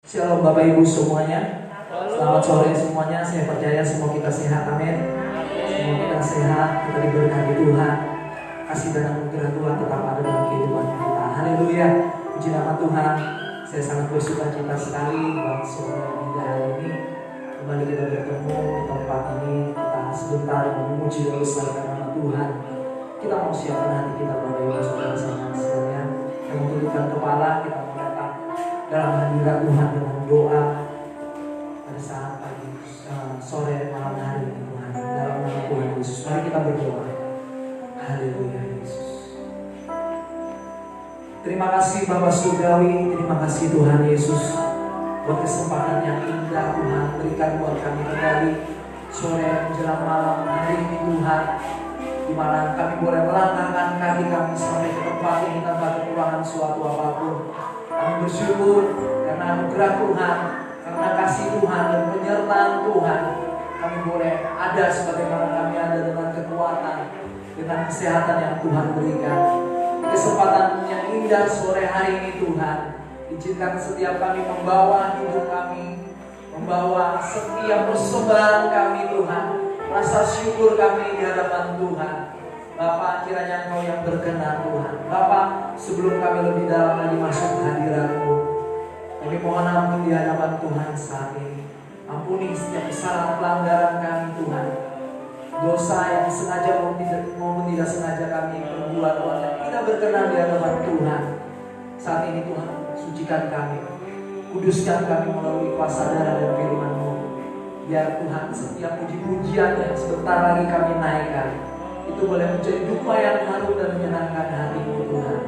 Shalom Bapak Ibu semuanya. Selamat sore semuanya. Saya percaya semua kita sehat, amin. Semua kita sehat, kita diberkati Tuhan. Kasih dan anugerah Tuhan tetap ada dalam kehidupan kita. Haleluya. Puji nama Tuhan. Saya sangat bersuka cita sekali buat sore hingga hari ini kembali kita bertemu di tempat ini. Kita sebentar memuji dan besarkan nama Tuhan. Kita mau siapkan hati kita Bapak Ibu saudara-saudara sekalian. Yang mentundukkan kepala, kita mau datang dalam hadirat Tuhan dengan doa pada saat pagi, sore, malam hari ini Tuhan. Dalam nama Tuhan Yesus, mari kita berdoa. Haleluya Yesus. Terima kasih Bapa Surgawi, terima kasih Tuhan Yesus buat kesempatan yang indah Tuhan berikan buat kami kembali sore menjelang malam hari ini Tuhan, di mana kami boleh melangkahkan kaki kami sampai ke tempat ini tanpa kekurangan suatu apapun. Kami bersyukur karena anugerah Tuhan, karena kasih Tuhan dan penyertaan Tuhan. Kami boleh ada sebagaimana kami ada dengan kekuatan, dengan kesehatan yang Tuhan berikan. Kesempatan yang indah sore hari ini Tuhan, izinkan setiap kami membawa hidup kami, membawa setiap persembahan kami Tuhan, rasa syukur kami di hadapan Tuhan. Bapa, kiranya Engkau yang berkenan Tuhan. Bapa, sebelum kami lebih dalam lagi masuk hadirat-Mu, kami mohon ampun di hadapan Tuhan saat ini. Ampuni setiap kesalahan pelanggaran kami Tuhan, dosa yang sengaja maupun tidak sengaja kami perbuat Tuhan, yang tidak berkenan di hadapan Tuhan. Saat ini Tuhan, sucikan kami, kuduskan kami melalui kuasa darah dan firman-Mu. Biar Tuhan setiap puji-pujian yang sebentar lagi kami naikkan, itu boleh menjadi duka yang harum dan menyenangkan hati-Mu Tuhan.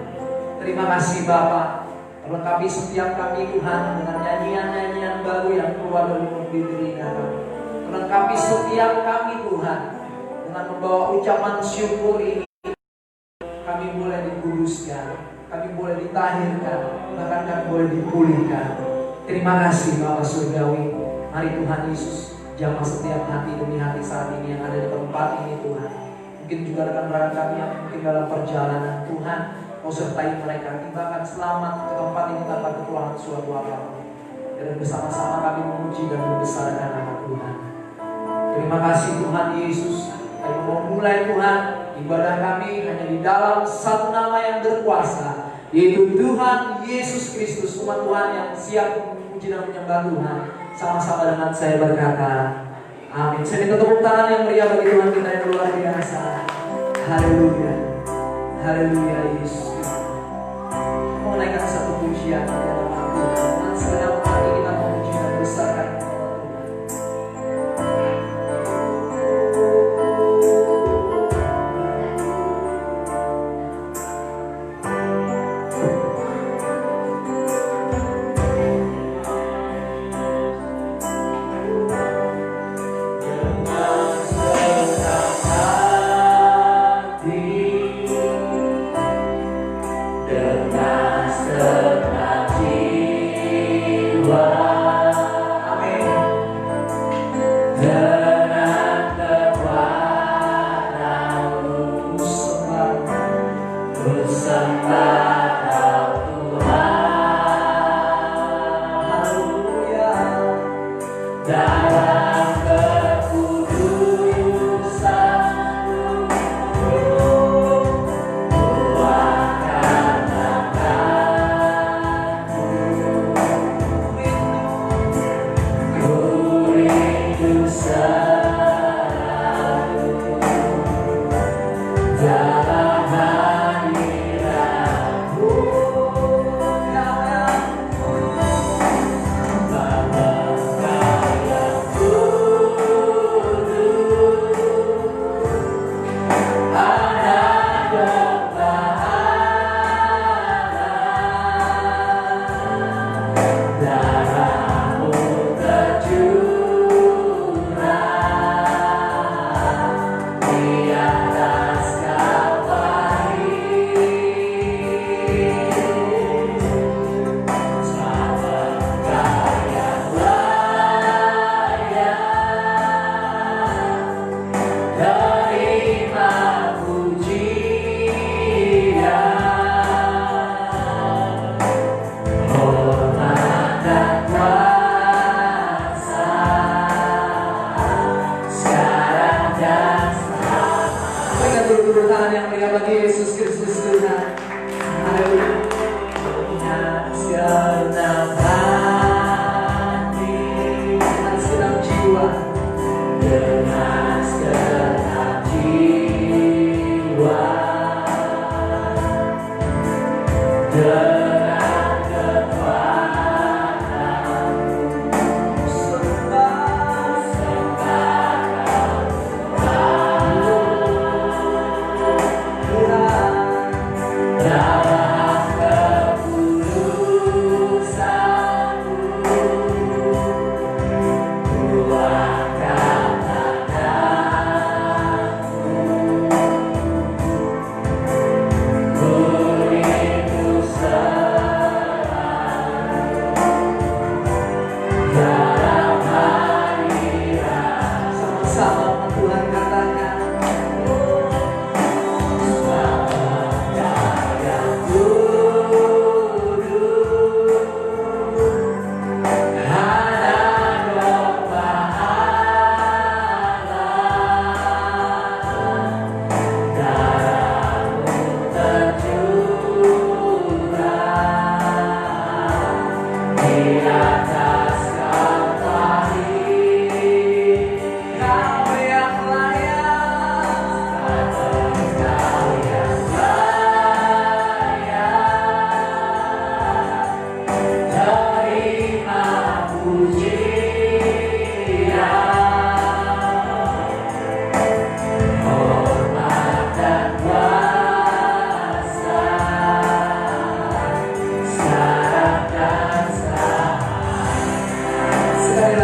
Terima kasih Bapa. Lengkapi setiap kami Tuhan dengan nyanyian-nyanyian baru yang keluar dari mulut bibir kami. Lengkapi setiap kami Tuhan dengan membawa ucapan syukur ini. Kami boleh dikuduskan, kami boleh ditahirkan, bahkan kami boleh dipulihkan. Terima kasih Bapa Surgawi. Mari Tuhan Yesus jamah setiap hati demi hati saat ini yang ada di tempat ini Tuhan. Mungkin juga rekan-rekan kami yang mungkin dalam perjalanan Tuhan, Kau sertai mereka, tibakan selamat ke tempat ini tanpa kekurangan suatu apapun. Dan bersama-sama kami memuji dan membesarkan nama Tuhan. Terima kasih Tuhan Yesus. Kami mau mulai Tuhan ibadah kami hanya di dalam satu nama yang berkuasa, yaitu Tuhan Yesus Kristus. Umat Tuhan yang siap memuji dan menyembah Tuhan, sama-sama dengan saya berkata amin. Saya minta tepuk tangan yang meriah bagi Tuhan kita yang luar biasa. Haleluya, haleluya Yesus. Mau naikkan satu pujian di hadapan Tuhan. Dan segenap hati kita memuji dan besarkan nama Tuhan.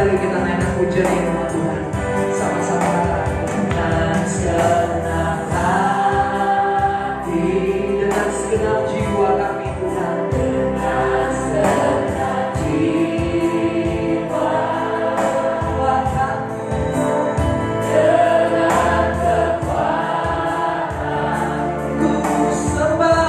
sekali kita naikkan pujian ini buat Tuhan. Sama-sama dengan segenap hati, dengan segenap jiwa kami Tuhan, dengan segenap jiwa kami, dengan kekuatan ku sembah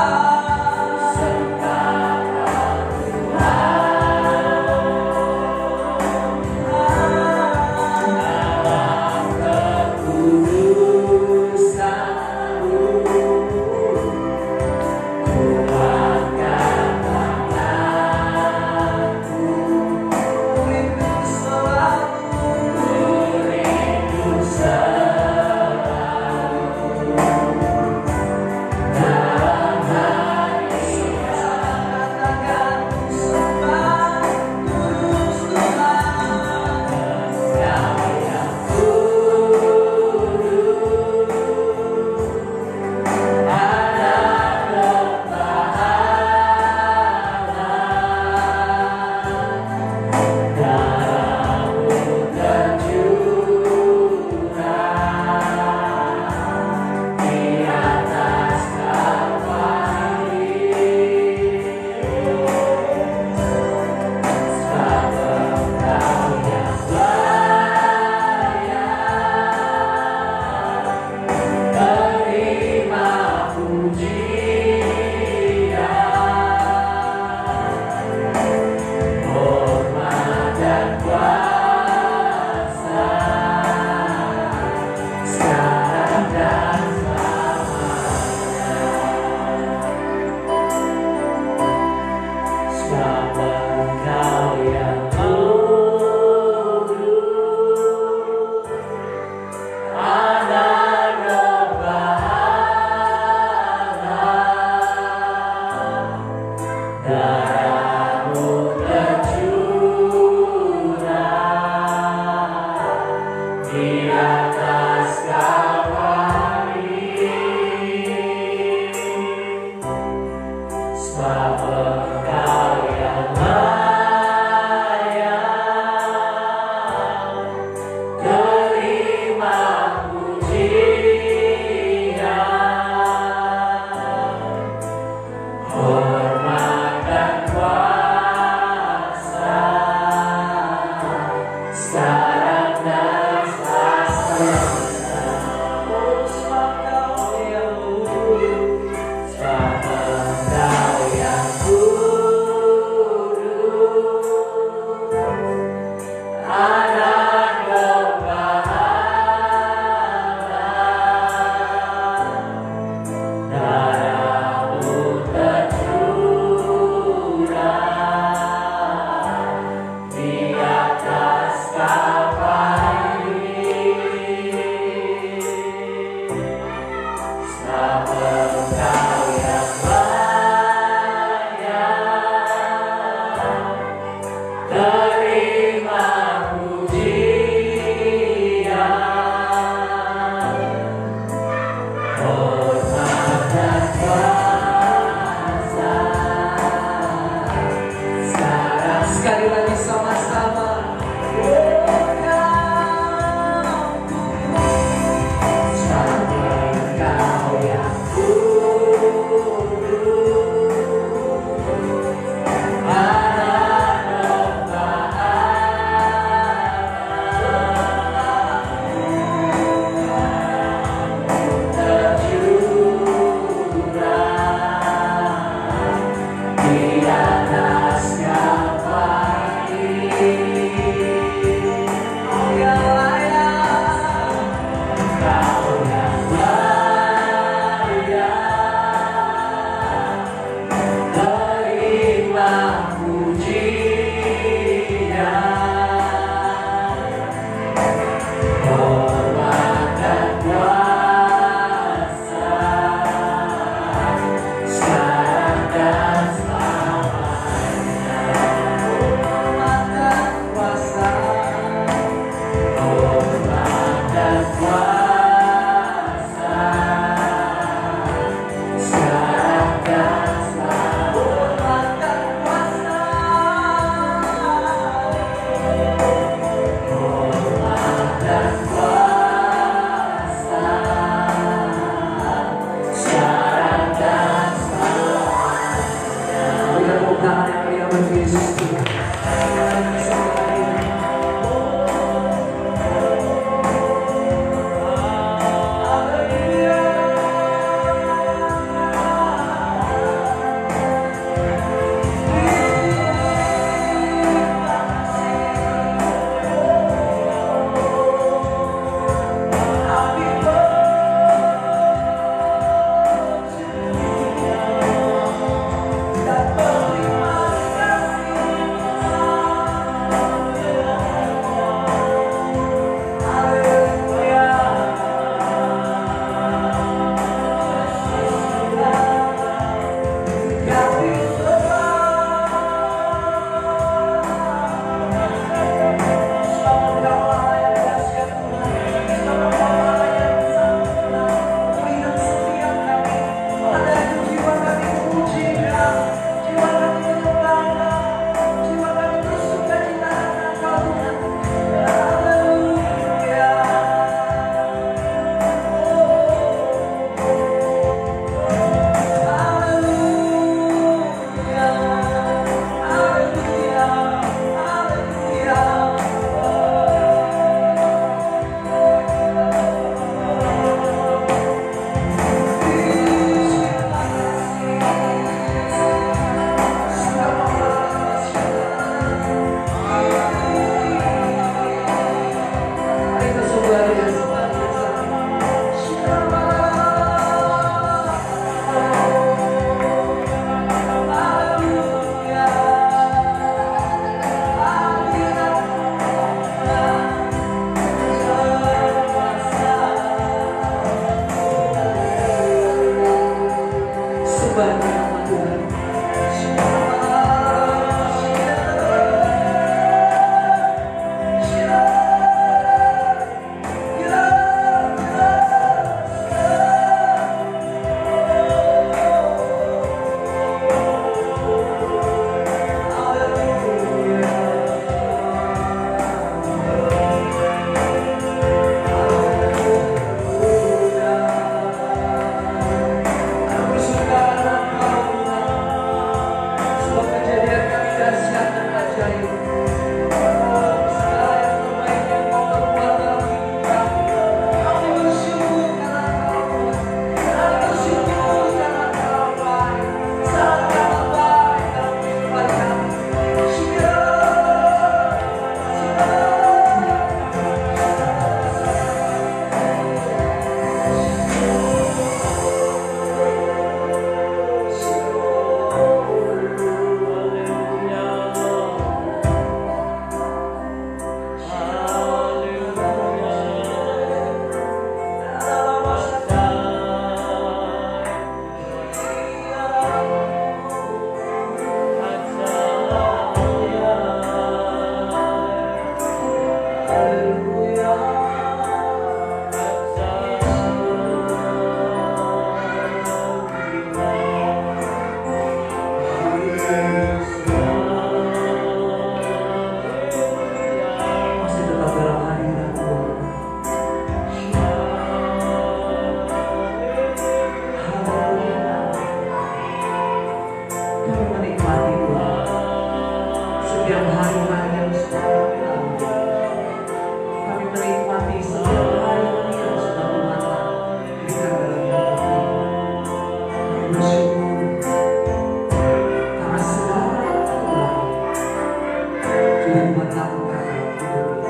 Tuhan melakukan hidup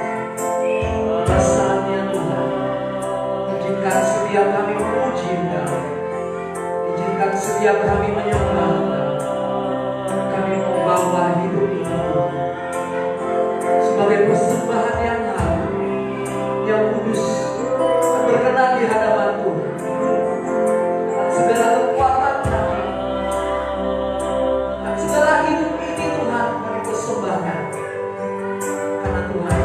ini. Rasanya Tuhan, izinkan setiap kami memuji Engkau, izinkan setiap kami menyembah Engkau. Kami membawa hidup ini Tuhan sebagai persembahan yang harum, yang kudus, yang berkenan di hadapan Tuhan. Dan segala kekuatan kami, dan segala hidup ini Tuhan kami persembahkan, karena Tuhan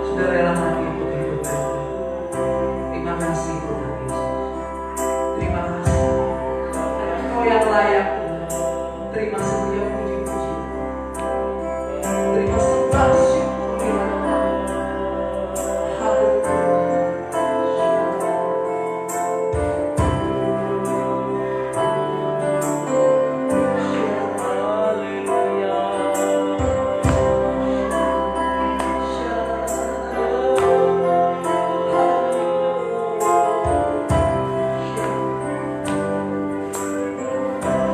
sudah rela mati untuk hidup kami. Terima kasih Tuhan Yesus. Terima kasih. Engkau yang layak Tuhan. Terima setiap puji-puji. Terima sembah syukur di hadapan. Haleluya.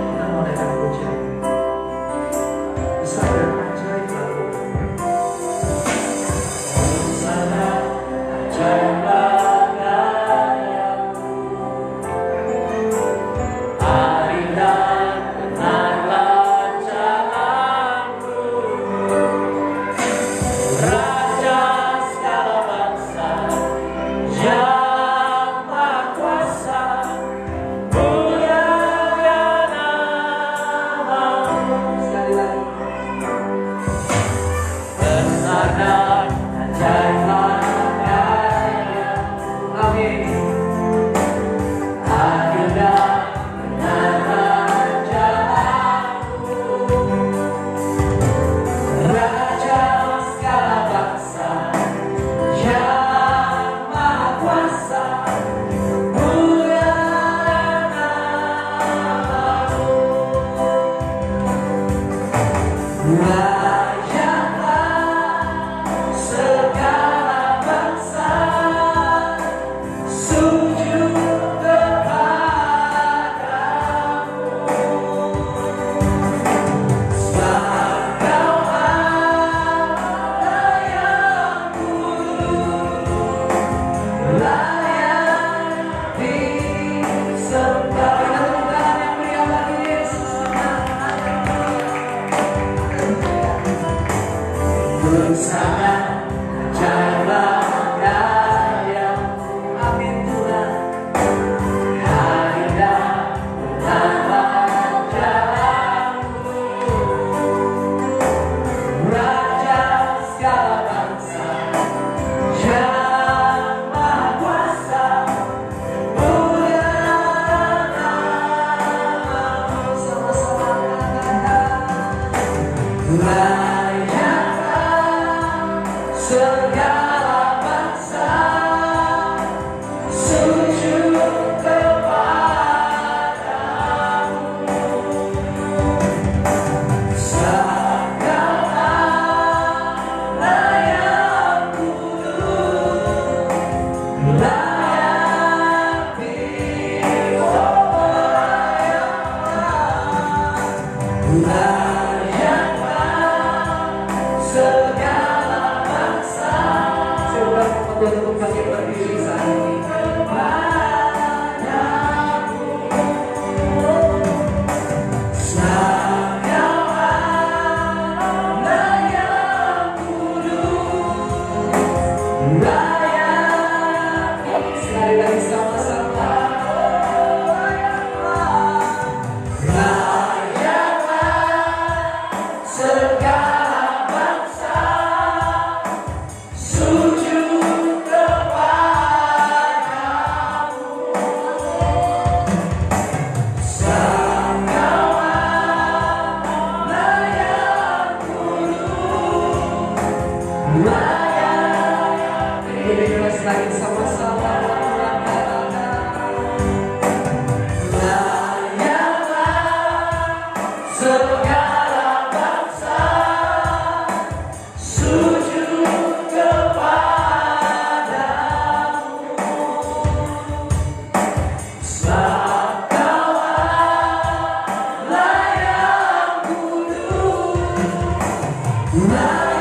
Kita mau naikkan pujian. Besar dan ajaib lakukan. Sana ajaib karyamu. Hari dan benar jalanmu. Raja segala bangsa yang maha kuasa, mulia namamu. Sekali lagi. Besar dan ajaib karyamu. Amin. Adil dan benar jalanmu. Raja segala bangsa yang maha kuasa, mulia namamu. Layaklah segala bangsa sujud kepadamu. Sebab Kau Allah yang kudus, layak disembah. Berikan tepuk tangan yang meriah bagi Yesus. Bersama jalan karyamu. Amin Tuhan. Hari dan benar jalanmu. Raja segala bangsa yang maha kuasa, mulia namamu. Sama-sama katakan. Layaklah segala bangsa sujud kepadamu. Sebab Kau Allah yang kudus, layak layaklah segala bangsa. Saya ulang Tuhan untuk kami berdiri saat ini. Kepadamu. Sebab Kau Allah yang kudus, layak. Sekali lagi sama-sama. Layaklah segala bangsa sujud kepadamu. Sebab Kau Allah yang kudus, layak. Lebih keras lagi sama-sama. Layaklah segala bangsa sujud kepadamu. Sebab Kau Allah yang kudus, layak.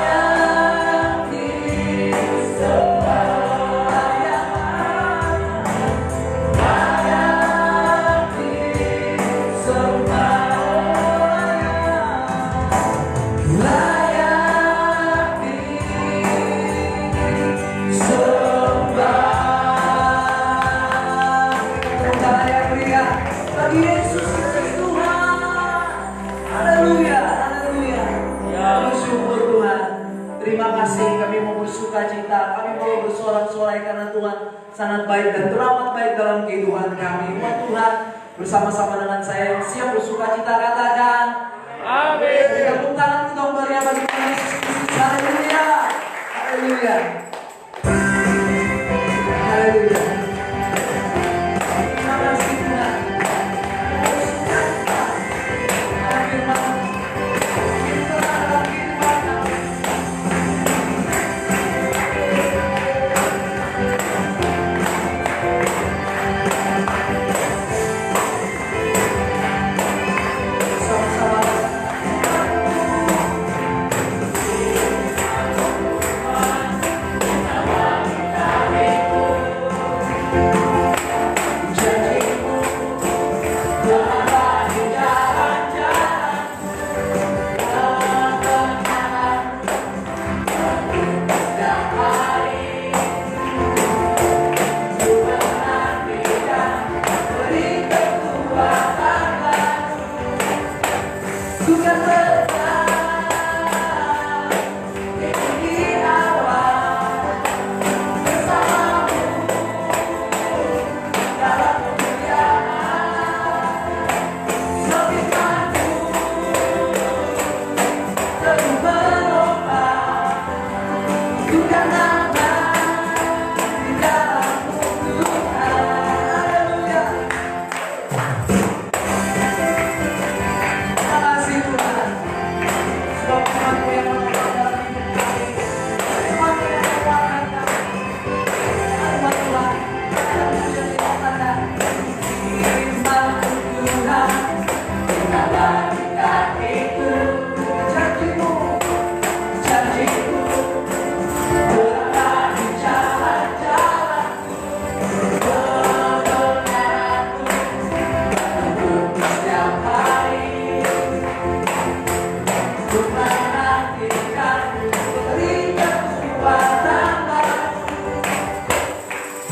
Terima kasih, kami mau bersuka cita, kami mau bersorak-sorai karena Tuhan sangat baik dan teramat baik dalam kehidupan kami. Buat Tuhan, bersama-sama dengan saya yang siap bersuka cita, katakan amin. Tepuk tangan kita meriah bagi Tuhan Yesus Kristus. Haleluya. Haleluya. Haleluya. Terima kasih Tuhan. Bersuka cita. Firman.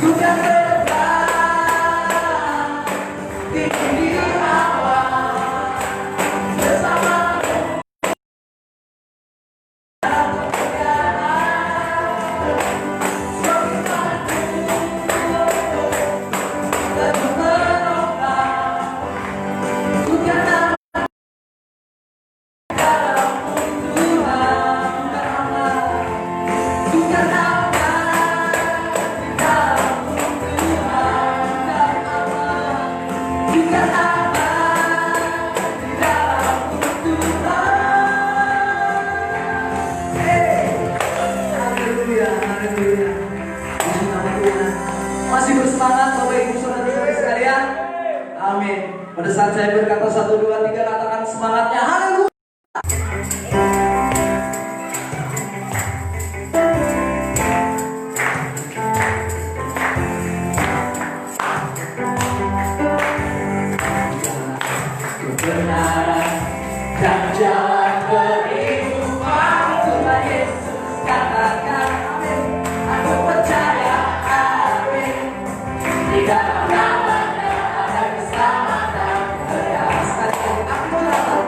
Kita dalam kehidupan kami. Masih bersemangat Bapak Ibu Saudara sekalian? Amin. Pada saat saya berkata 1, 2, 3, katakan semangatnya. Haleluya. Kebenaran dan jalan kehidupan Tuhan Yesus katakan amin. Aku percaya amin. Di dalam namanya ada keselamatan. Berdasarkan aku berkata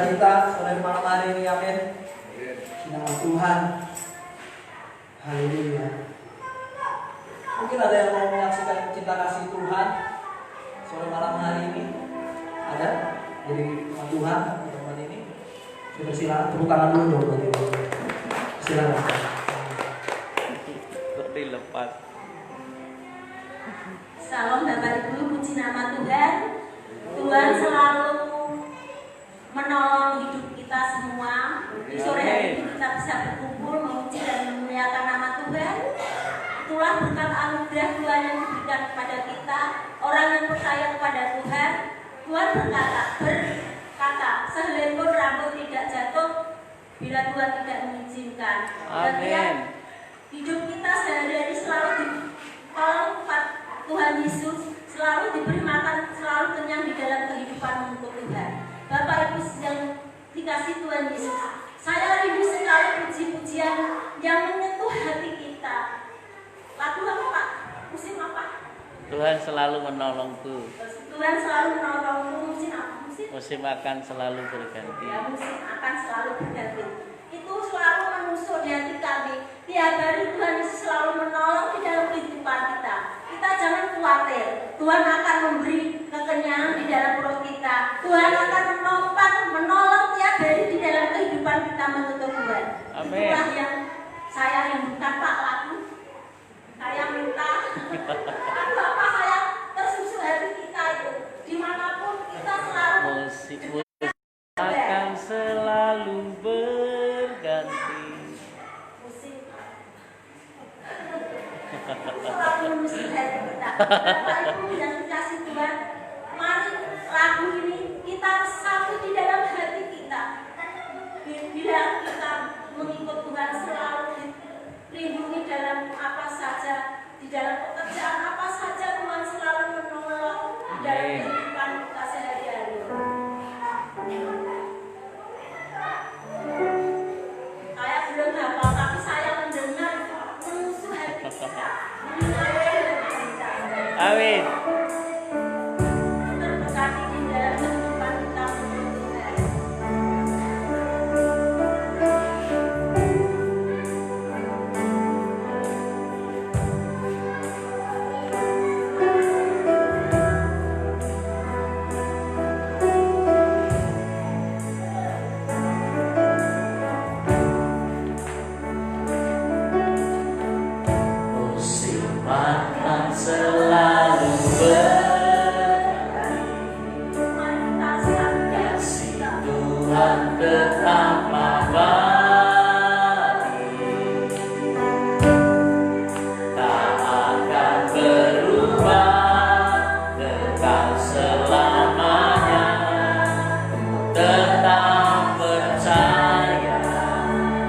sukacita sore malam hari ini, amin. Di nama Tuhan. Haleluya. Mungkin ada yang mau menyaksikan cinta kasih Tuhan sore malam hari ini? Ada? Jadi nama Tuhan teman ini. Sudah silakan tepuk tangan dulu dong buat ibu. Silakan. Dilepas. Salam Bapak Ibu, puji nama Tuhan. Tuhan selalu menolong hidup kita semua. Di sore hari ini kita bisa berkumpul memuji dan memuliakan nama Tuhan. Itulah berkat anugerah Tuhan yang diberikan kepada kita, orang yang percaya kepada Tuhan. Tuhan berkata, sehelai pun rambut tidak jatuh bila Tuhan tidak mengizinkan. Dan hidup kita sehari-hari selalu ditolong Tuhan Yesus, selalu diberi makan, selalu kenyang di dalam kehidupan untuk Tuhan. Bapak Ibu yang dikasih Tuhan Yesus, saya rindu sekali puji-pujian yang menyentuh hati kita. Lagu apa Pak? Musim apa? Tuhan selalu menolongku. Tuhan selalu menolongku. Musim apa? Musim akan selalu berganti. Ya, musim akan selalu berganti. Itu selalu menusuk di hati kami. Tiap hari Tuhan Yesus selalu menolong di dalam kehidupan kita. Kita jangan khawatir. Tuhan akan memberi kekenyangan di dalam perut kita. Tuhan akan menopang, menolong tiap hari di dalam kehidupan kita menuntut Tuhan. Amin. Itulah yang saya rindukan Pak lagu. Saya minta lagu apa saya tersusun hati kita itu. Dimanapun kita selalu Musik akan selalu berganti. musik selalu menusuk hati kita. Bapak Ibu yang dikasih Tuhan, mari lagu ini kita resapi di dalam hati kita. Bila kita mengikut Tuhan selalu dilindungi dalam apa saja, di dalam pekerjaan apa saja, Tuhan selalu menolong di dalam kehidupan kita sehari-hari. Saya belum hafal, tapi saya mendengar menusuk hati kita. Amin. Terberkati di dalam kehidupan kita menurut Tuhan. Musim akan selalu berganti. Kasih Tuhan tetap abadi, tak akan berubah, kekal selamanya. Tetap percaya,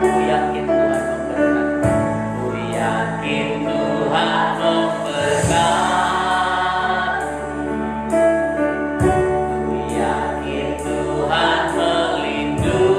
ku yakin Tuhan memberkati. Ku yakin Tuhan memberkati. Ku yakin Tuhan melindungi.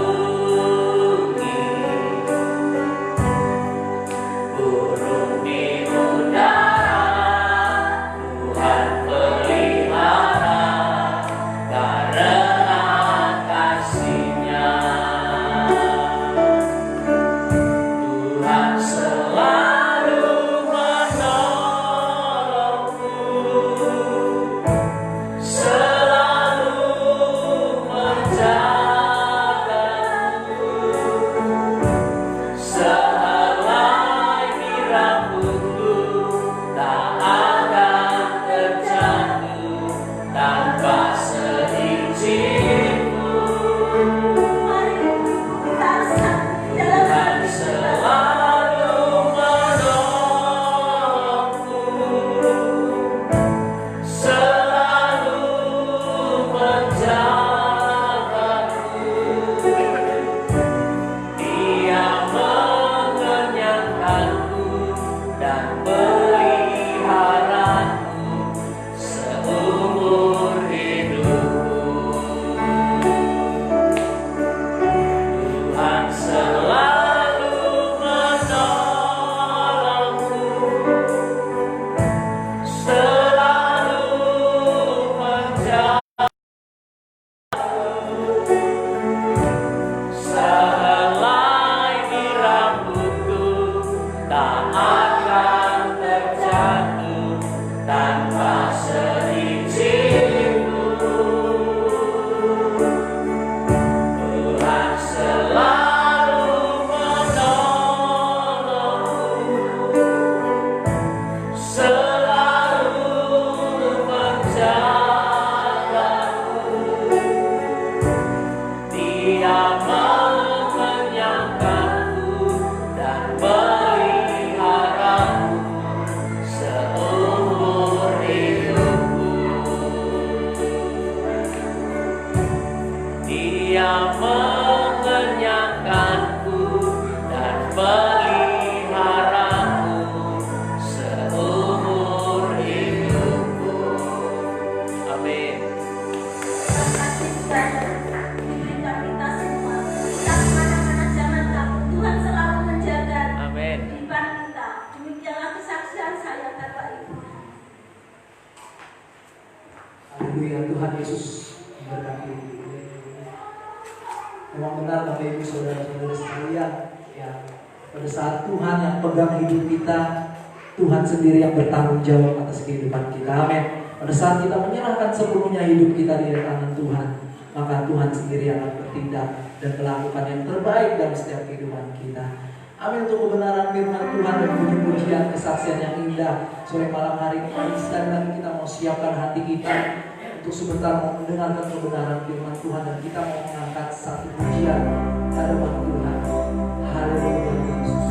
mengenyangkanku dan peliharaku seumur hidupku. Amin. Terima kasih Tuhan, diberikan kita semua. Kita kemana-mana jangan takut. Tuhan selalu menjaga Amin. kehidupan kita. Demikianlah kesaksian saya Bapak Ibu. Haleluya, Tuhan Yesus memberkati. Memang benar Bapak Ibu Saudara-saudara sekalian, ya, pada saat Tuhan yang pegang hidup kita, Tuhan sendiri yang bertanggung jawab atas kehidupan kita. Amin. Pada saat kita menyerahkan sepenuhnya hidup kita di tangan Tuhan, maka Tuhan sendiri akan bertindak dan melakukan yang terbaik dalam setiap kehidupan kita. Amin. Untuk kebenaran firman Tuhan dan puji-pujian kesaksian yang indah sore malam hari ini, sekali lagi kita mau siapkan hati kita untuk sebentar mau mendengarkan kebenaran firman Tuhan, dan kita mau mengangkat satu pujian hadapan Tuhan. Haleluya Yesus.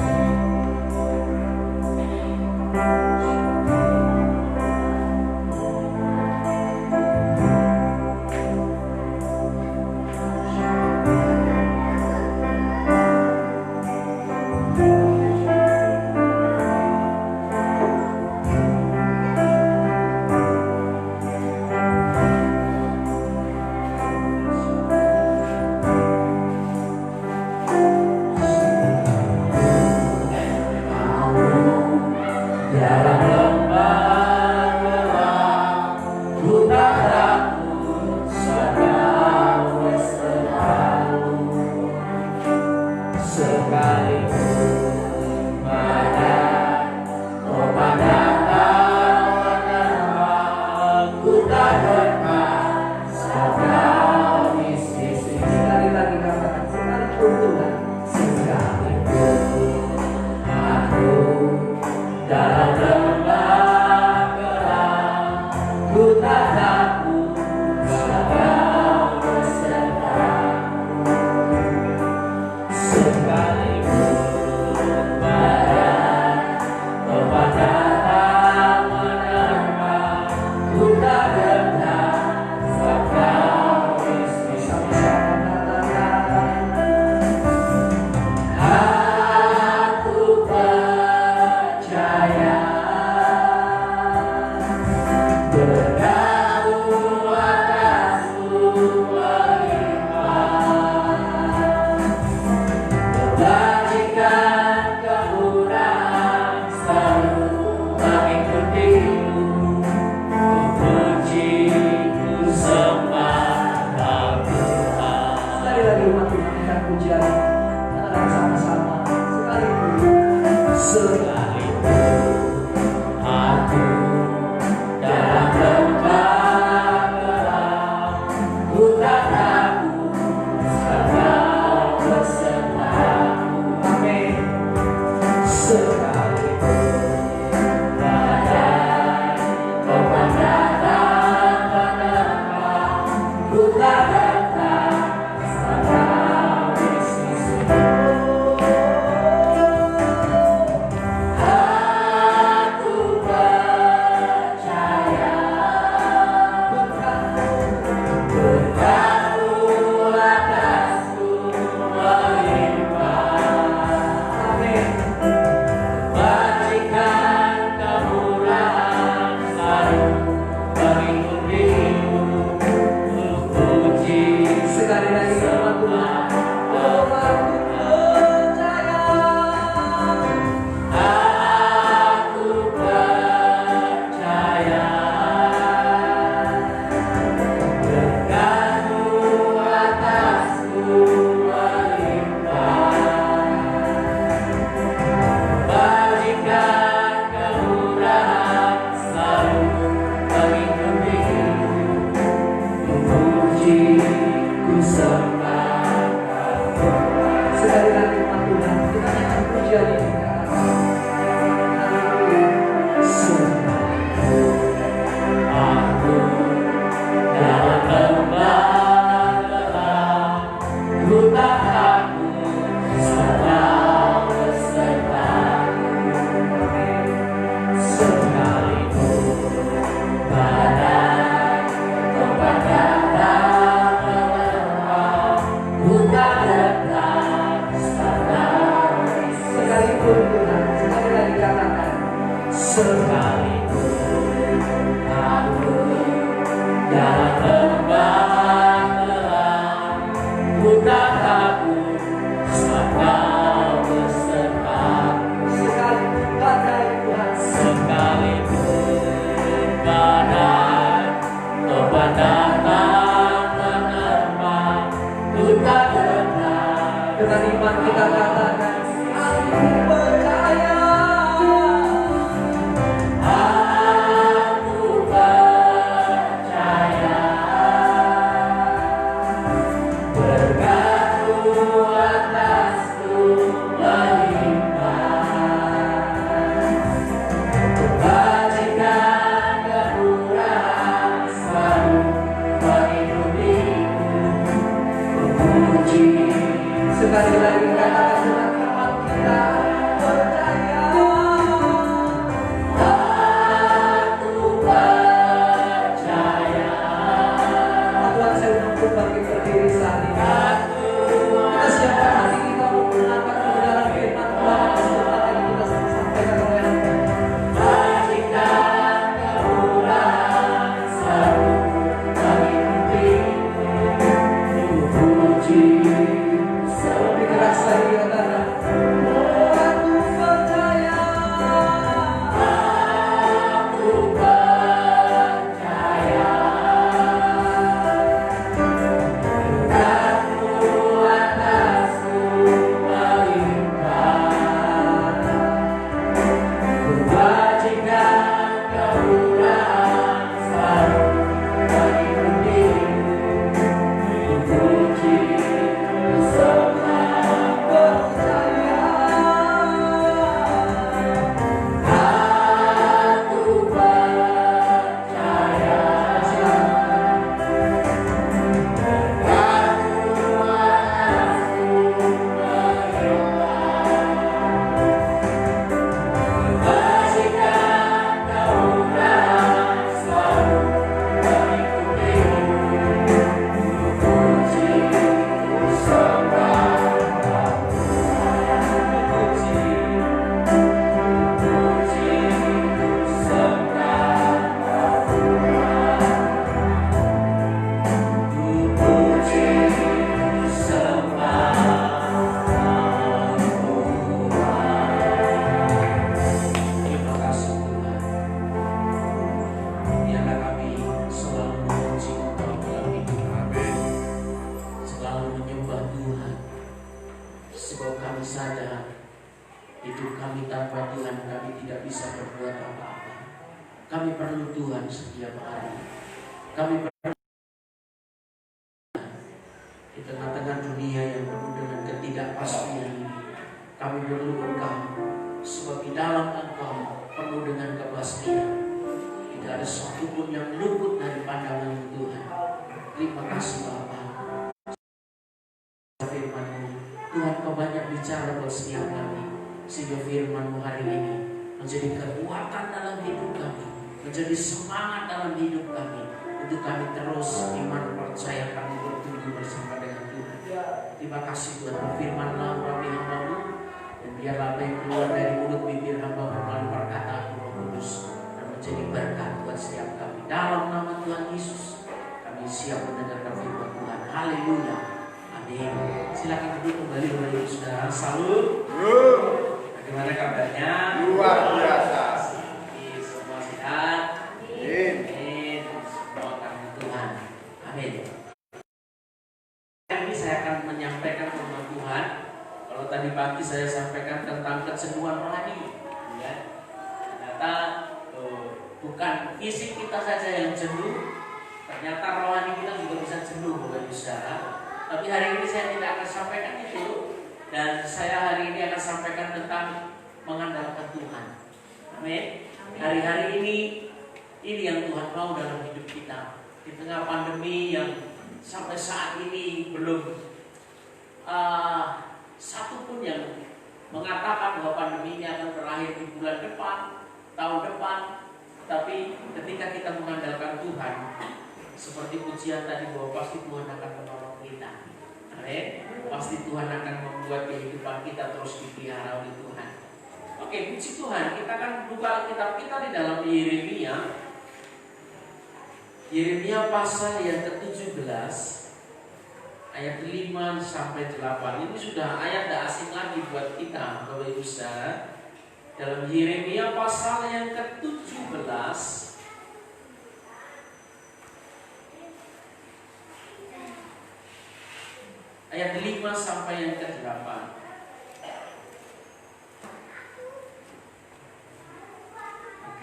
sekalipun aku dalam lembah gelap, ku tak takut sebab Kau besertaku. Sekalipun badai Tuhan, Sekalipun badai topan datang menerpa, ku tak gentar. dengan iman kita katakan, aku percaya. Aku percaya berkat-Mu atasku melimpah, kebajikan kemurahan selalu menghidupiku. Ku puji Sekali lagi katakan dengan iman kita percaya. aku percaya. Tuhan, saya menuntut bagi berdiri saat ini. Kita siapkan hati kita untuk mendengarkan kebenaran firman Tuhan yang sebentar lagi kita sampaikan oleh Hamba. Bajikan kemurahan selalu menghidupiku. Ku puji Lebih keras lagi katakan, aku percaya. aku percaya berkat-Mu atasku melimpah, kebajikan kemurahan selalu menghidupiku. Ku puji semua Percaya. aku percaya berkat-Mu atasku melimpah, kebajikan kemurahan selalu menghidupiku. Ku puji, ku sembah, ku puji, ku sembah, ku puji, ku sembah Terima kasih Tuhan. Biarlah kami selalu memuji Engkau dalam hidup kami, selalu menyembah Tuhan, sebab kami sadar hidup kami tanpa Tuhan kami tidak bisa berbuat apa-apa. Kami perlu Tuhan setiap hari. Kami perlu di tengah-tengah dunia yang penuh dengan ketidakpastian ini. Kami perlu Engkau, sebab di dalam Engkau penuh dengan kepastian. Tidak ada satupun yang luput dari pandangan Tuhan. Terima kasih Bapa. Firman-Mu, Tuhan Kau banyak bicara buat setiap kami, sehingga firman-Mu hari ini menjadi kekuatan dalam hidup kami, menjadi semangat dalam hidup kami, untuk kami terus iman percaya kami bertumbuh bersama dengan Tuhan. Terima kasih Tuhan, berfirman-Lah kami hamba-Mu, dan biarlah apa yang keluar dari mulut bibir hamba-Mu melalui perkataan Roh Kudus dan menjadi berkat buat setiap kami. Dalam nama Tuhan Yesus, kami siap mendengarkan firman Tuhan. Haleluya. Amin. Silakan duduk kembali Bapak Ibu Saudara. Salut. Bagaimana kabarnya? Luar biasa. Semua sehat. Amin. Amin. Semua karena Tuhan. Amin. Hari ini saya akan menyampaikan firman Tuhan. Kalau tadi pagi saya sampaikan tentang kejenuhan rohani, ya. Ternyata bukan fisik kita saja yang jenuh, ternyata rohani kita juga bisa jenuh, Bapak Ibu Saudara. Tapi hari ini saya tidak akan sampaikan itu, dan saya hari ini akan sampaikan tentang mengandalkan Tuhan. Amin. Hari-hari ini yang Tuhan mau dalam hidup kita. Di tengah pandemi yang sampai saat ini belum satu pun yang mengatakan bahwa pandemi ini akan berakhir di bulan depan, tahun depan. Tapi ketika kita mengandalkan Tuhan, seperti pujian tadi, bahwa pasti Tuhan akan menolong kita. Amin. Pasti Tuhan akan membuat kehidupan kita terus dipelihara oleh Tuhan. Oke, Oke, puji Tuhan, kita akan buka Alkitab kita di dalam Yeremia. Yeremia pasal yang ke-17 ayat 5 sampai 8. Ini sudah ayat tidak asing lagi buat kita, Bapak Ibu Saudara. Dalam Yeremia pasal yang ke-17 ayat 5 sampai yang ke-8.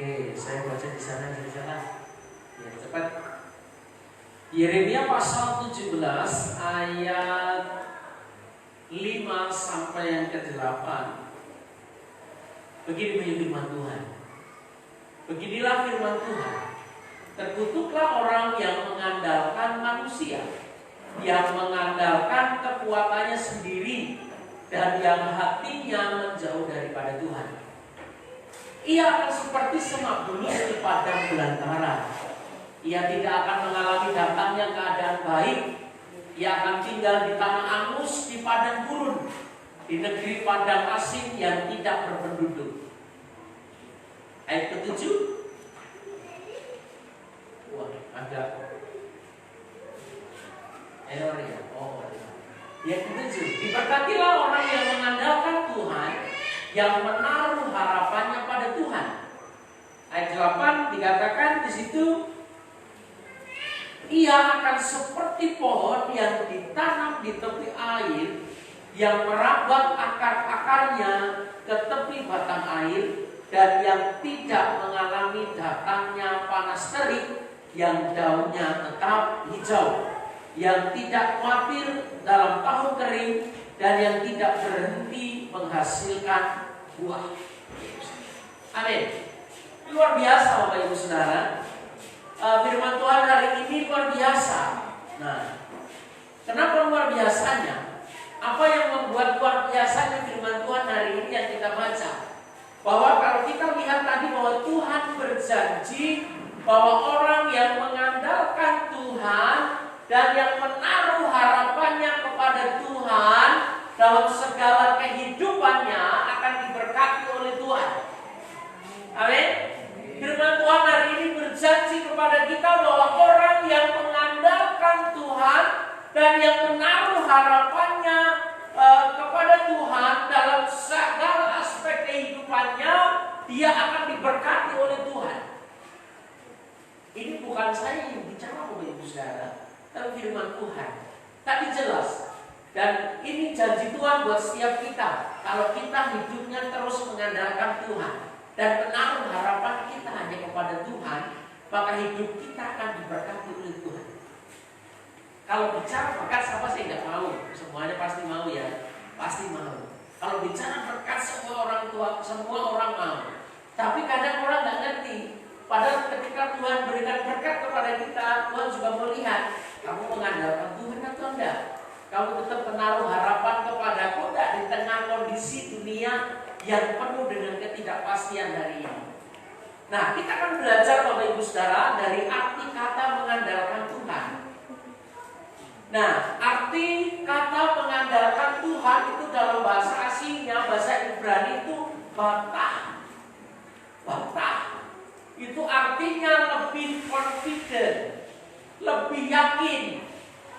Oke, saya baca di sana di sana. Ya, cepat. Yeremia pasal 17 ayat 5 sampai yang ke-8. Begini bunyi firman Tuhan. Beginilah firman Tuhan. Terkutuklah orang yang mengandalkan manusia, yang mengandalkan kekuatannya sendiri, dan yang hatinya menjauh daripada Tuhan. Ia akan seperti semak bulus di padang belantara. Ia tidak akan mengalami datangnya keadaan baik. Ia akan tinggal di tanah angus, di padang gurun, di negeri padang asing yang tidak berpenduduk. Ayat ke-7. Wah, agak error ya. Ayat ke-7. Diberkatilah orang yang mengandalkan Tuhan, yang menaruh harapannya pada Tuhan. Ayat 8 dikatakan di situ, ia akan seperti pohon yang ditanam di tepi air, yang merambat akar-akarnya ke tepi batang air, dan yang tidak mengalami datangnya panas terik, yang daunnya tetap hijau, yang tidak khawatir dalam tahun kering, dan yang tidak berhenti menghasilkan buah. Amin. Luar biasa Bapak Ibu Saudara. Firman Tuhan hari ini luar biasa. Nah, kenapa luar biasanya? Apa yang membuat luar biasanya firman Tuhan hari ini yang kita baca? Bahwa kalau kita lihat tadi bahwa Tuhan berjanji bahwa orang yang mengandalkan Tuhan dan yang menaruh harapannya kepada Tuhan dalam segala kehidupannya akan diberkati oleh Tuhan. Amin. Firman Tuhan hari ini berjanji kepada kita bahwa orang yang mengandalkan Tuhan dan yang menaruh harapannya kepada Tuhan dalam segala aspek kehidupannya, dia akan diberkati oleh Tuhan. Ini bukan saya yang bicara Bapak Ibu Saudara, tapi firman Tuhan. Tadi jelas. Dan ini janji Tuhan buat setiap kita. Kalau kita hidupnya terus mengandalkan Tuhan dan menaruh harapan kita hanya kepada Tuhan, maka hidup kita akan diberkati oleh Tuhan. Kalau bicara berkat siapa sih nggak mau? Semuanya pasti mau ya, pasti mau. Kalau bicara berkat semua orang tua, semua orang mau. Tapi kadang orang nggak ngerti. Padahal ketika Tuhan berikan berkat kepada kita, Tuhan juga melihat kamu mengandalkan Tuhan atau enggak. Kamu tetap menaruh harapan kepadaku enggak di tengah kondisi dunia yang penuh dengan ketidakpastian hari ini. Nah, kita akan belajar Bapak Ibu Saudara dari arti kata mengandalkan Tuhan. Nah, arti kata mengandalkan Tuhan itu dalam bahasa aslinya, bahasa Ibrani itu batah. Batah itu artinya lebih confident, lebih yakin.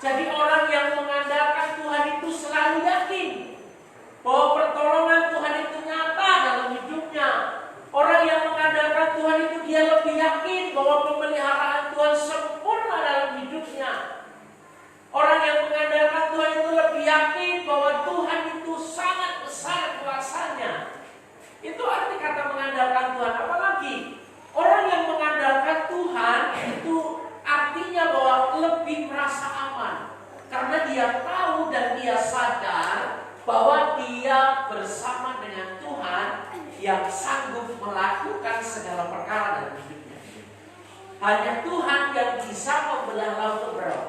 Jadi orang yang mengandalkan Tuhan itu selalu yakin bahwa pertolongan Tuhan itu nyata dalam hidupnya. Orang yang mengandalkan Tuhan itu dia lebih yakin bahwa pemeliharaan Tuhan sempurna dalam hidupnya. Orang yang mengandalkan Tuhan itu lebih yakin bahwa Tuhan itu sangat besar kuasanya. Itu arti kata mengandalkan Tuhan. Apalagi orang yang mengandalkan Tuhan itu artinya bahwa lebih merasa aman. Karena dia tahu dan dia sadar bahwa dia bersama dengan Tuhan yang sanggup melakukan segala perkara dalam hidupnya. Hanya Tuhan yang bisa membelah laut Tebal.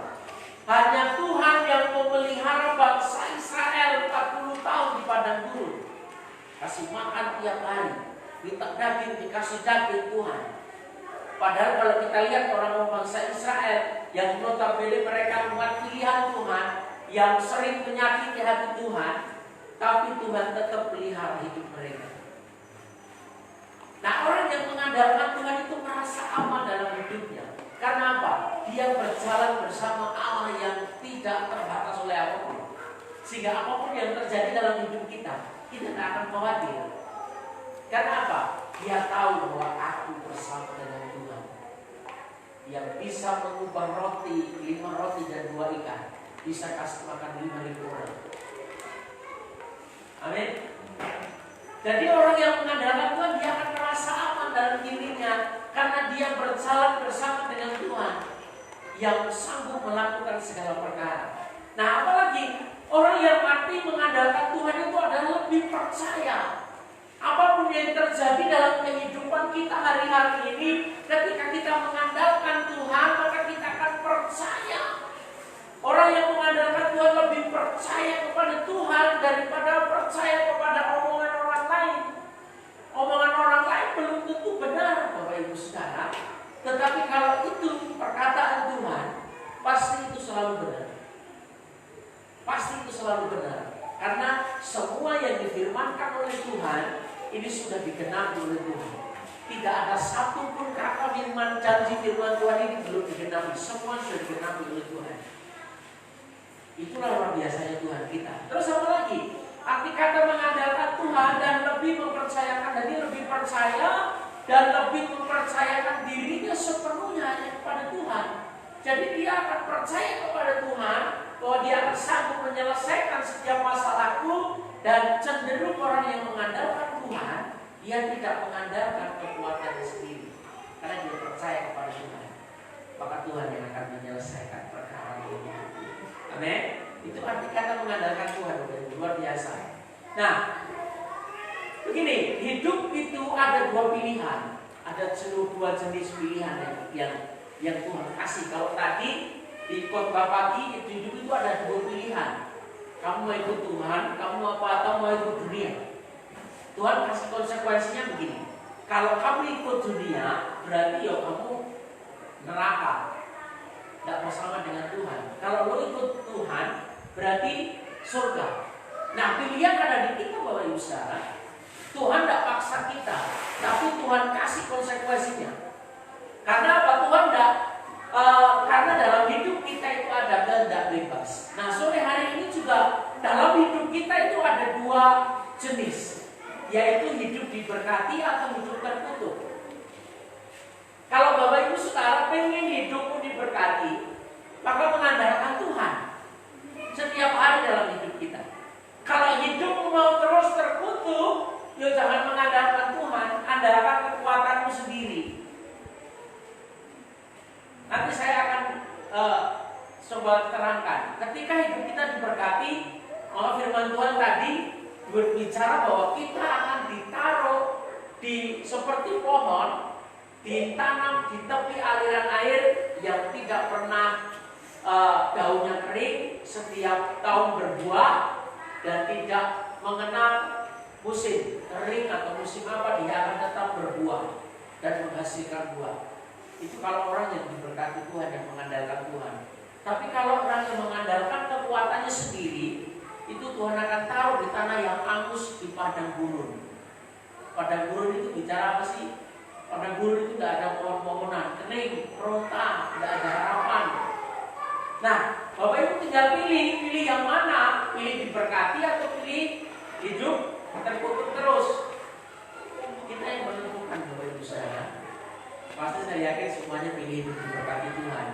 Hanya Tuhan yang memelihara bangsa Israel 40 tahun di padang gurun. Kasih makan tiap hari, minta daging, dikasih daging Tuhan. Padahal kalau kita lihat orang bangsa Israel yang notabene mereka buat pilihan Tuhan, yang sering menyakiti hati Tuhan, tapi Tuhan tetap pelihara hidup mereka. Nah, orang yang mengandalkan Tuhan itu merasa aman dalam hidupnya. Karena apa? Dia berjalan bersama Allah yang tidak terbatas oleh apapun. Sehingga apapun yang terjadi dalam hidup kita tidak akan khawatir. Karena apa? Dia tahu bahwa aku bersama dengan Tuhan yang bisa mengubah roti, 5 roti dan 2 ikan, bisa kasih makan 5.000 orang. Amin. Jadi orang yang mengandalkan Tuhan, dia akan merasa aman dalam dirinya karena dia berjalan bersama dengan Tuhan yang sanggup melakukan segala perkara. Nah, apalagi orang yang mati mengandalkan Tuhan itu adalah lebih percaya. Apapun yang terjadi dalam kehidupan kita hari-hari ini, ketika kita mengandalkan Tuhan, maka kita akan percaya. Orang yang mengandalkan Tuhan lebih percaya kepada Tuhan daripada percaya kepada omongan orang lain. Omongan orang lain belum tentu benar, Bapak Ibu Saudara. Tetapi kalau itu perkataan Tuhan, pasti itu selalu benar. Pasti itu selalu benar. Karena semua yang difirmankan oleh Tuhan, ini sudah digenapi oleh Tuhan. Tidak ada satupun kata firman, janji firman Tuhan ini belum digenapi. Semua sudah digenapi oleh Tuhan. Itulah luar biasanya Tuhan kita. Terus apa lagi? Arti kata mengandalkan Tuhan dan lebih mempercayakan, jadi lebih percaya dan lebih mempercayakan dirinya sepenuhnya hanya kepada Tuhan. Jadi dia akan percaya kepada Tuhan bahwa dia akan sanggup menyelesaikan setiap masalahku, dan cenderung orang yang mengandalkan Tuhan, dia tidak mengandalkan kekuatannya sendiri karena dia percaya kepada Tuhan. Maka Tuhan yang akan menyelesaikan perkara ini. Amin. Itu arti kata mengandalkan Tuhan, luar biasa. Nah, begini, hidup itu ada 2 pilihan, ada 2 jenis pilihan yang Tuhan kasih. Kalau tadi di khotbah pagi, hidup itu ada 2 pilihan. Kamu mau ikut Tuhan, kamu atau mau ikut dunia. Tuhan kasih konsekuensinya begini. Kalau kamu ikut dunia, berarti ya kamu neraka, tidak bersama dengan Tuhan. Kalau lo ikut Tuhan, berarti surga. Nah, pilihan ada di kita, Bapak Ibu Saudara. Tuhan tidak paksa kita, tapi Tuhan kasih konsekuensinya. Karena apa? Tuhan tidak, karena dalam hidup kita itu ada kehendak bebas. Nah, sore hari ini juga dalam hidup kita itu ada 2 jenis, yaitu hidup diberkati atau hidup terkutuk. Kalau Bapak Ibu Saudara pengen hidupmu diberkati, maka mengandalkan Tuhan setiap hari dalam hidup kita. Kalau hidupmu mau terus terkutuk, ya jangan mengandalkan Tuhan, andalkan kekuatanmu sendiri. Nanti saya akan coba terangkan. Ketika hidup kita diberkati, maka firman Tuhan tadi berbicara bahwa kita akan ditaruh di seperti pohon, ditanam di tepi aliran air yang tidak pernah daunnya kering, setiap tahun berbuah dan tidak mengenal musim kering atau musim apa, dia akan tetap berbuah dan menghasilkan buah. Itu kalau orang yang diberkati Tuhan, yang mengandalkan Tuhan. Tapi kalau orang yang mengandalkan kekuatannya sendiri, itu Tuhan akan taruh di tanah yang angus di padang gurun. Padang gurun itu bicara apa sih? Padang gurun itu tidak ada pohon-pohonan, kering, ronta, tidak ada harapan. Nah, Bapak Ibu tinggal pilih yang mana? Pilih diberkati atau pilih hidup terkutuk terus? Kita yang menentukan, Bapak Ibu saya. Pasti saya yakin semuanya pilih hidup diberkati Tuhan.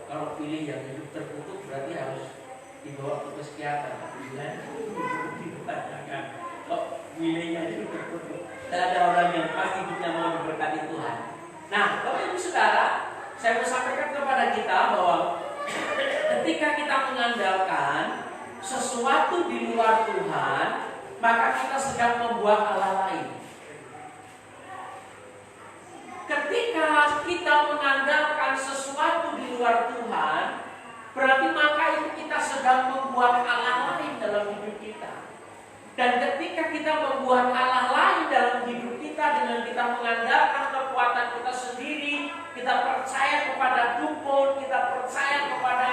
Kalau pilih yang hidup terkutuk berarti harus dibawa ke psikiater. Kok pilihnya hidup terkutuk? Tidak ada orang yang pasti hidupnya mau diberkati Tuhan. Nah, Bapak Ibu Saudara, saya mau sampaikan kepada kita bahwa ketika kita mengandalkan sesuatu di luar Tuhan, maka kita sedang membuat Allah lain. Ketika kita mengandalkan sesuatu di luar Tuhan, berarti maka itu kita sedang membuat Allah lain dalam hidup kita. Dan ketika kita membuat Allah lain dalam hidup kita dengan kita mengandalkan kekuatan kita sendiri, kita percaya kepada dukun, kita percaya kepada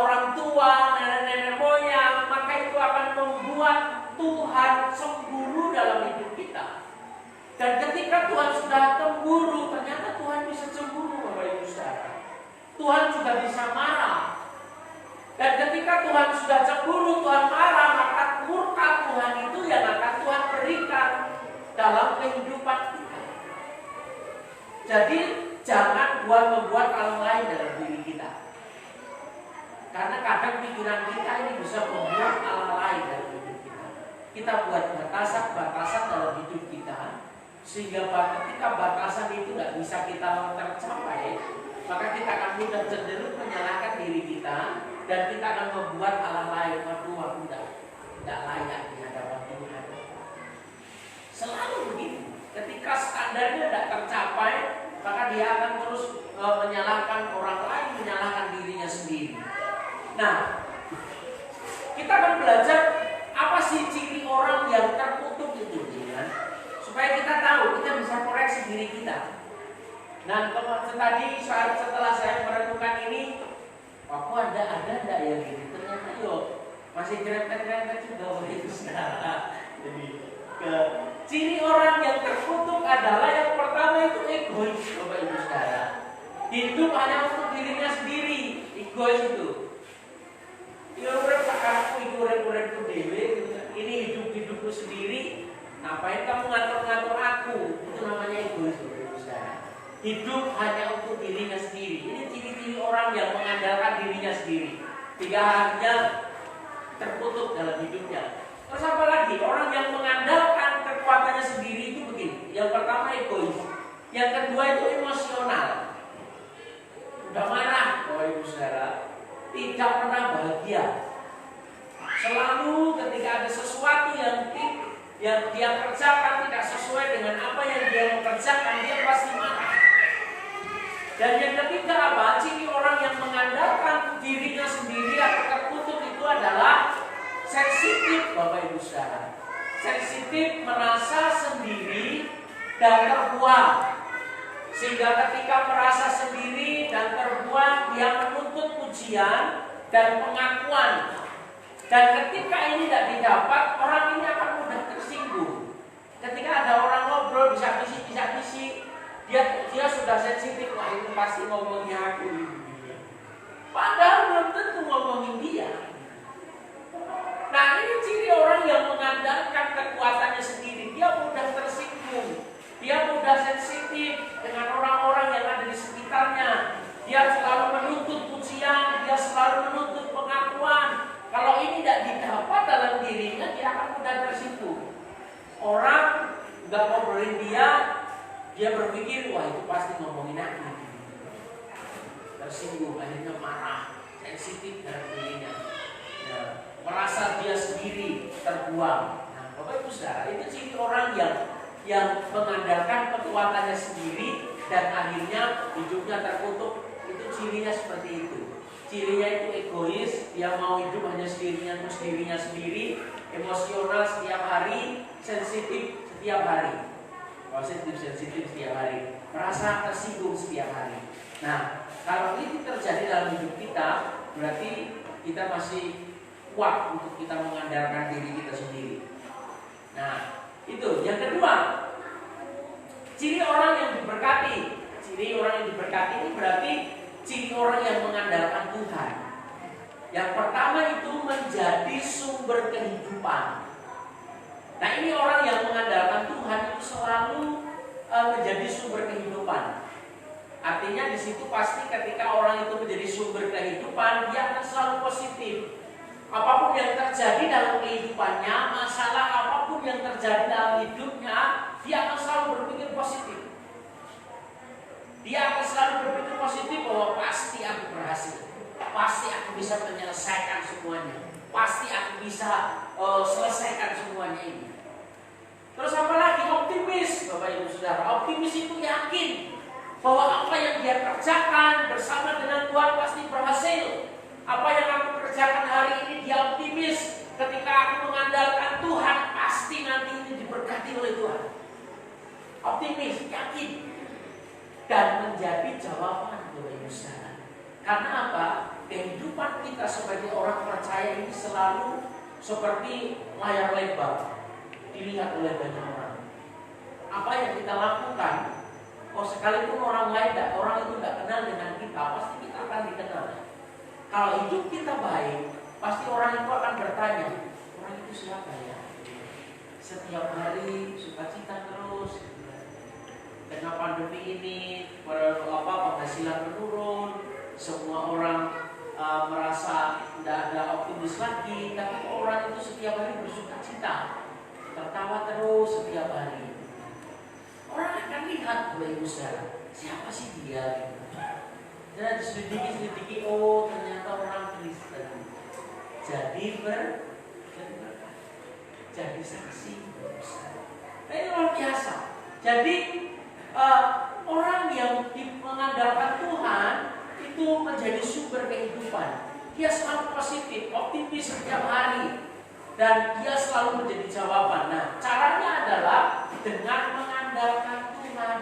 orang tua, nenek-nenek moyang, maka itu akan membuat Tuhan cemburu dalam hidup kita. Dan ketika Tuhan sudah cemburu, ternyata Tuhan bisa cemburu, Bapak Ibu Saudara. Tuhan juga bisa marah. Dan ketika Tuhan sudah cemburu, Tuhan marah, maka murka Tuhan itu yang akan Tuhan berikan dalam kehidupan kita. Jadi jangan membuat hal lain dalam diri kita. Karena kadang pikiran kita ini bisa membuat hal lain dalam hidup kita. Kita buat batasan-batasan dalam hidup kita, sehingga ketika batasan itu tidak bisa kita tercapai, maka kita akan mudah cenderung menyalahkan diri kita, dan kita akan membuat hal lain. Waduh, aku tidak layak di hadapan Tuhan. Selalu begitu. Ketika standarnya tidak tercapai, maka dia akan terus menyalahkan orang lain, menyalahkan dirinya sendiri. Nah, kita akan belajar apa sih ciri orang yang terkutuk itu, ya? Supaya kita tahu, kita bisa koreksi diri kita. Nah, tadi setelah saya merenungkan ini, aku ada enggak ya gitu. Ternyata masih nyerempet-nyerempet juga begitu, saudara. Jadi ciri orang yang terkutuk adalah yang pertama itu egois, Bapak Ibu Saudara. Hidup hanya untuk dirinya sendiri, egois itu. Urip-uripku dewe, ini hidup-hidupku sendiri. Ngapain kamu ngatur-ngatur aku? Itu namanya egois, Bapak Ibu Saudara. Hidup hanya untuk dirinya sendiri. Ini ciri-ciri orang yang mengandalkan dirinya sendiri. 3 harinya terkutuk dalam hidupnya. Terus apa lagi? Orang yang mengandalkan kekuatannya sendiri itu begini. Yang pertama egois. Yang kedua itu emosional. Udah marah, Bapak Ibu Saudara, tidak pernah bahagia. Selalu ketika ada sesuatu yang dia kerjakan tidak sesuai dengan apa yang dia mau kerjakan, dia pasti marah. Dan yang ketiga apa? Ciri orang yang mengandalkan dirinya sendiri atau terkutuk itu adalah sensitif, Bapak Ibu Saudara. Sensitif, merasa sendiri dan terbuang. Sehingga ketika merasa sendiri dan terbuang, dia menuntut pujian dan pengakuan. Dan ketika ini tidak didapat, orang ini akan mudah tersinggung. Ketika ada orang ngobrol bisa bisik, dia sudah sensitif, wah itu pasti ngomongin aku. Padahal belum tentu ngomongin dia. Nah, ini ciri orang yang mengandalkan kekuatannya sendiri. Dia mudah tersinggung, dia mudah sensitif dengan orang-orang yang ada di sekitarnya. Dia selalu menuntut pujian, dia selalu menuntut pengakuan. Kalau ini tidak didapat dalam dirinya, dia akan mudah tersinggung. Orang nggak ngobrolin dia berpikir, wah itu pasti ngomongin aku. Tersinggung, akhirnya marah, sensitif dalam dirinya. Ya, merasa dia sendiri terbuang. Nah, Bapak Ibu Saudara, itu ciri orang yang mengandalkan kekuatannya sendiri dan akhirnya hidupnya terkutuk. Itu cirinya seperti itu. Cirinya itu egois, dia mau hidup hanya untuk dirinya sendiri, emosional setiap hari, sensitif setiap hari. Sensitif setiap hari, merasa tersinggung setiap hari. Nah, kalau ini terjadi dalam hidup kita, berarti kita masih kuat untuk kita mengandalkan diri kita sendiri. Nah, itu yang kedua. Ciri orang yang diberkati. Ciri orang yang diberkati ini berarti ciri orang yang mengandalkan Tuhan. Yang pertama itu menjadi sumber kehidupan. Nah, ini orang yang mengandalkan Tuhan itu selalu menjadi sumber kehidupan. Artinya di situ pasti ketika orang itu menjadi sumber kehidupan, dia akan selalu positif. Apapun yang terjadi dalam kehidupannya, masalah apapun yang terjadi dalam hidupnya, dia akan selalu berpikir positif. Dia akan selalu berpikir positif bahwa pasti aku berhasil, pasti aku bisa menyelesaikan semuanya, pasti aku bisa selesaikan semuanya ini. Terus apa lagi? Optimis, Bapak Ibu Saudara. Optimis itu yakin bahwa apa yang dia kerjakan bersama dengan Tuhan pasti berhasil. Apa yang aku kerjakan hari ini, dia optimis. Ketika aku mengandalkan Tuhan, pasti nanti ini diberkati oleh Tuhan. Optimis, yakin. Dan menjadi jawaban, Bapak Ibu Saudara. Karena apa? Kehidupan kita sebagai orang percaya ini selalu seperti layar lebar, dilihat oleh banyak orang. apa yang kita lakukan, sekalipun orang itu tidak kenal dengan kita, pasti kita akan dikenal. Kalau hidup kita baik, pasti orang itu akan bertanya, orang itu siapa ya? Setiap hari sukacita terus. Karena pandemi ini, penghasilan menurun, semua orang merasa tidak ada optimis lagi, tapi orang itu setiap hari bersukacita, tertawa terus setiap hari. Orang akan lihat Bapak Ibu Saudara, siapa sih dia? Dan selidiki, oh ternyata orang Kristen. Jadi jadi saksi. Nah, ini luar biasa. Jadi orang yang mengandalkan Tuhan itu menjadi sumber kehidupan. Dia selalu positif, optimis setiap hari, dan dia selalu menjadi jawaban. Nah, caranya adalah dengan mengandalkan Tuhan.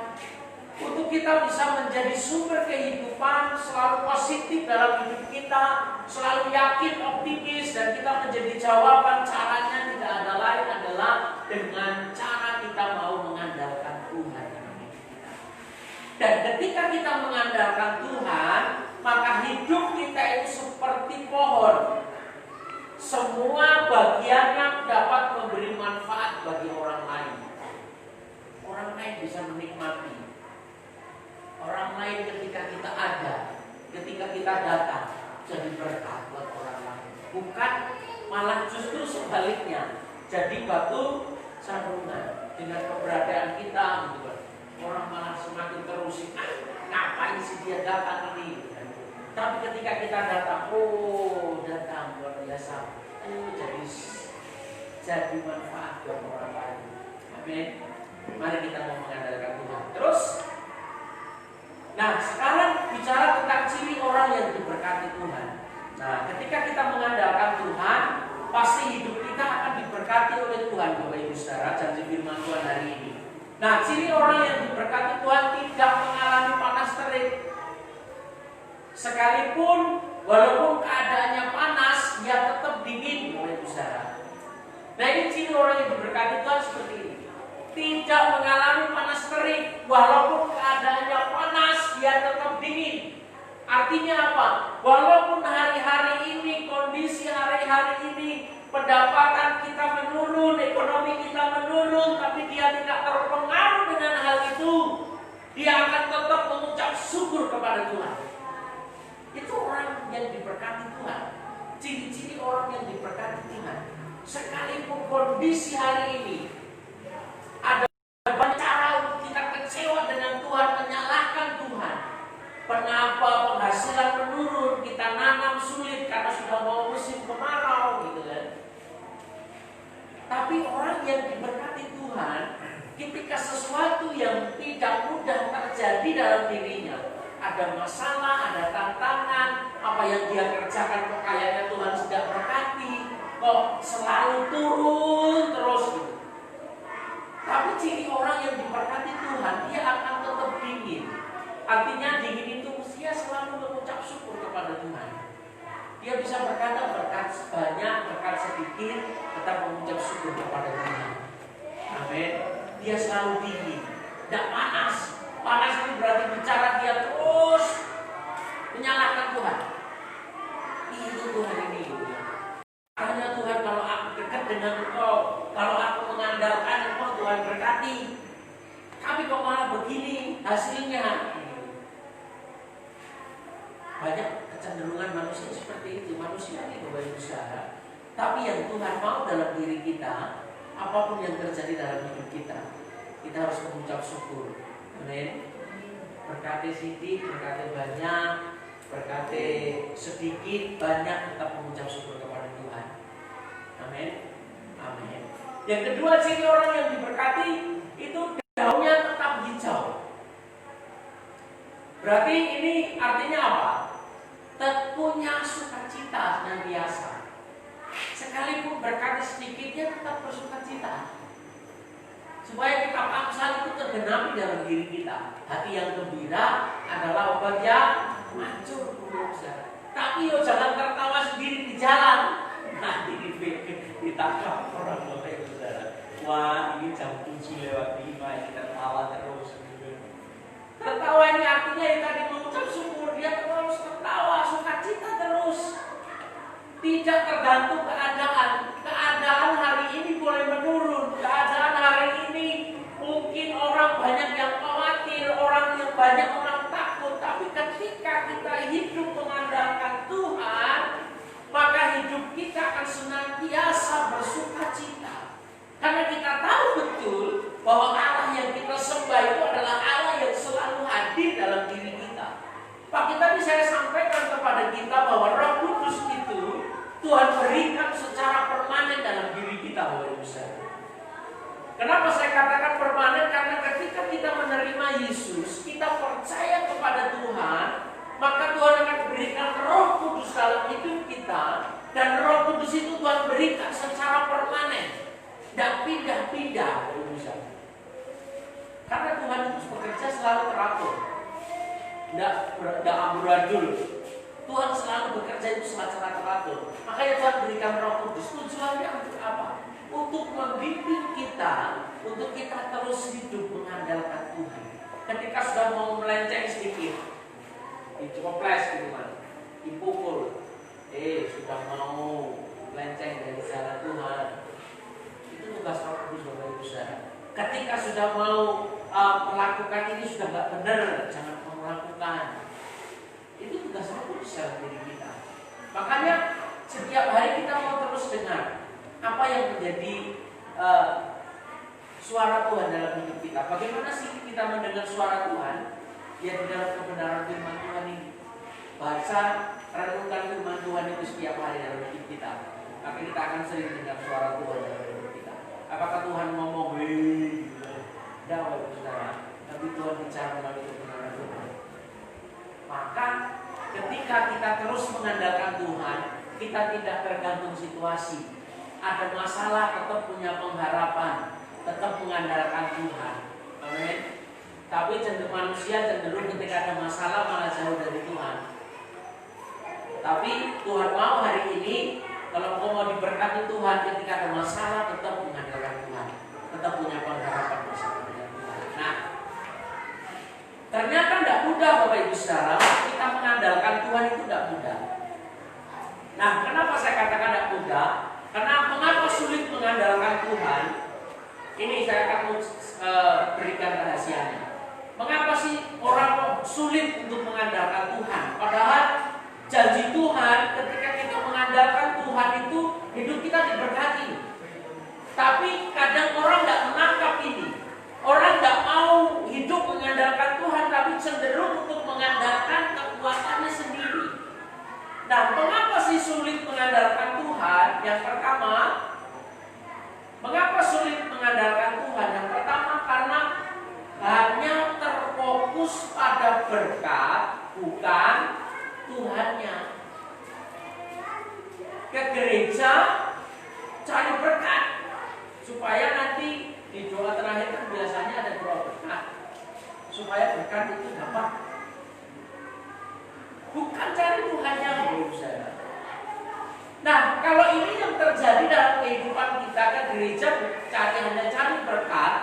Untuk kita bisa menjadi sumber kehidupan, selalu positif dalam hidup kita, selalu yakin, optimis, dan kita menjadi jawaban. Caranya tidak ada lain adalah dengan cara kita mau mengandalkan Tuhan. Dan ketika kita mengandalkan Tuhan, maka hidup kita itu seperti pohon. Semua bagiannya dapat memberi manfaat bagi orang lain. Orang lain bisa menikmati. Orang lain ketika kita ada, ketika kita datang, jadi berkat buat orang lain. Bukan, malah justru sebaliknya, jadi batu sandungan dengan keberadaan kita, gitu kan. Orang malah semakin terusik, ngapain sih dia datang ini? Tapi ketika kita datang, datang luar biasa, jadi manfaat buat orang lain. Amin. Mari kita mau mengandalkan Tuhan. Terus, nah sekarang bicara tentang ciri orang yang diberkati Tuhan. Nah, ketika kita mengandalkan Tuhan, pasti hidup kita akan diberkati oleh Tuhan, Bapak Ibu Saudara, janji firman Tuhan hari ini. Nah, ciri orang yang diberkati Tuhan tidak mengalami panas terik. Sekalipun walaupun keadaannya panas, dia tetap dingin, Bapak Ibu Saudara. Nah, ini ciri orang yang diberkati Tuhan seperti ini. Tidak mengalami panas terik, walaupun keadaannya panas, dia tetap dingin. Artinya apa? Walaupun hari-hari ini, kondisi hari-hari ini, pendapatan kita menurun, ekonomi kita menurun, tapi dia tidak terpengaruh dengan hal itu. Dia akan tetap mengucap syukur kepada Tuhan. Itu orang yang diberkati Tuhan. Ciri-ciri orang yang diberkati Tuhan. Sekalipun kondisi hari ini ada banyak cara untuk kita kecewa dengan Tuhan, menyalahkan Tuhan. Kenapa penghasilan menurun, kita nanam sulit karena sudah mau musim kemarau, gitu kan. Tapi orang yang diberkati Tuhan, ketika sesuatu yang tidak mudah terjadi dalam dirinya, ada masalah, ada tantangan, apa yang dia kerjakan kok kayaknya Tuhan sudah berkati, kok selalu turun terus gitu. Tapi ciri orang yang diberkati Tuhan, dia akan tetap dingin. Artinya dingin itu dia selalu mengucap syukur kepada Tuhan. Dia bisa berkata berkat banyak, berkat sedikit, tetap mengucap syukur kepada Tuhan. Amin. Dia selalu dingin, tidak panas. Panas itu berarti bicara dia terus menyalahkan Tuhan. Itu Tuhan ini. Katanya Tuhan, kalau aku dekat dengan Engkau, kalau aku mengandalkan Engkau, Tuhan berkati. Tapi kok malah begini hasilnya? Banyak kecenderungan manusia seperti itu. Manusia ini Bapak Ibu Saudara. Tapi yang Tuhan mau dalam diri kita, apapun yang terjadi dalam hidup kita harus mengucap syukur. Amin. Berkati sedikit, berkati banyak, berkati sedikit, banyak, tetap mengucap syukur kepada Tuhan. Amin. Amin. Yang kedua, ciri orang yang diberkati itu daunnya tetap hijau. Berarti ini artinya apa? Punya sukacita yang biasa. Sekalipun berkati sedikitnya tetap bersukacita. Supaya kitab Amsal itu tergenapi dalam diri kita. Hati yang gembira adalah obat yang mancur. Tapi jangan tertawa sendiri di jalan. Nanti ditangkap orang Bapak Ibu Saudara. Wah, ini jam 7:05 kita tawa terus. Tertawa ini artinya yang tadi mengucap syukur, dia terus tertawa, sukacita terus. Tidak tergantung keadaan. Keadaan hari ini boleh menurun. Keadaan hari ini mungkin orang banyak yang khawatir, banyak orang takut. Tapi ketika kita hidup mengandalkan Tuhan, maka hidup kita akan senantiasa bersukacita. Karena kita tahu betul bahwa Allah yang kita sembah itu adalah Allah yang selalu hadir dalam diri kita. Pagi tadi saya sampaikan kepada kita bahwa Roh Kudus itu Tuhan berikan secara permanen dalam diri kita, Bapak Ibu Saudara. Kenapa saya katakan permanen? Karena ketika kita menerima Yesus, kita percaya kepada Tuhan, maka Tuhan akan berikan Roh Kudus dalam hidup kita, dan Roh Kudus itu Tuhan berikan secara permanen. Tidak pindah-pindah, Bapak Ibu Saudara. Karena Tuhan itu bekerja selalu teratur, tidak amburadul. Tuhan selalu bekerja itu secara teratur. Makanya Tuhan berikan Roh Kudus. Tujuannya untuk apa? Untuk membimbing kita, untuk kita terus hidup mengandalkan Tuhan. Ketika sudah mau melenceng sedikit, dicoples gitu kan, dipukul, sudah mau melenceng dari jalan Tuhan. Itu tugas Roh Kudus, Bapak Ibu Saudara. Ketika sudah mau melakukan ini sudah nggak benar, jangan melakukan. Itu tugas Roh Kudus dalam diri kita. Makanya setiap hari kita mau terus dengar apa yang menjadi suara Tuhan dalam hidup kita. Bagaimana sih kita mendengar suara Tuhan? Ya di dalam kebenaran firman Tuhan ini. Baca, renungkan firman Tuhan itu setiap hari dalam hidup kita. Maka kita akan sering dengar suara Tuhan dalam hidup kita. Apakah Tuhan ngomong, tidak, Bapak Saudara. Tapi Tuhan bicara melalui kebenaran Tuhan. Maka ketika kita terus mengandalkan Tuhan, kita tidak tergantung situasi. Ada masalah tetap punya pengharapan, tetap mengandalkan Tuhan. Amin. Tapi manusia cenderung ketika ada masalah malah jauh dari Tuhan. Tapi Tuhan mau hari ini, kalau engkau mau diberkati Tuhan, ketika ada masalah tetap mengandalkan Tuhan, tetap punya pengharapan bersama dengan Tuhan. Nah, ternyata tidak mudah, Bapak Ibu Saudara. Kita mengandalkan Tuhan itu tidak mudah. Nah, kenapa saya katakan tidak mudah? Karena mengapa sulit mengandalkan Tuhan? Ini saya akan berikan rahasianya. Mengapa sih orang sulit untuk mengandalkan Tuhan? Padahal janji Tuhan ketika kita mengandalkan Tuhan itu hidup kita diberkati. Tapi kadang orang tidak menangkap ini. Orang tidak mau hidup mengandalkan Tuhan, tapi cenderung untuk mengandalkan kekuatannya sendiri. Nah, mengapa sih sulit mengandalkan Tuhan? Yang pertama, mengapa sulit mengandalkan Tuhan? Yang pertama, karena hanya terfokus pada berkat, bukan Tuhannya. Ke gereja cari berkat, supaya nanti di doa terakhir kan biasanya ada doa berkat, supaya berkat itu dapat. Bukan cari Tuhannya, Bapak Saudara. Nah, kalau ini yang terjadi dalam kehidupan kita ke gereja, hanya cari berkat,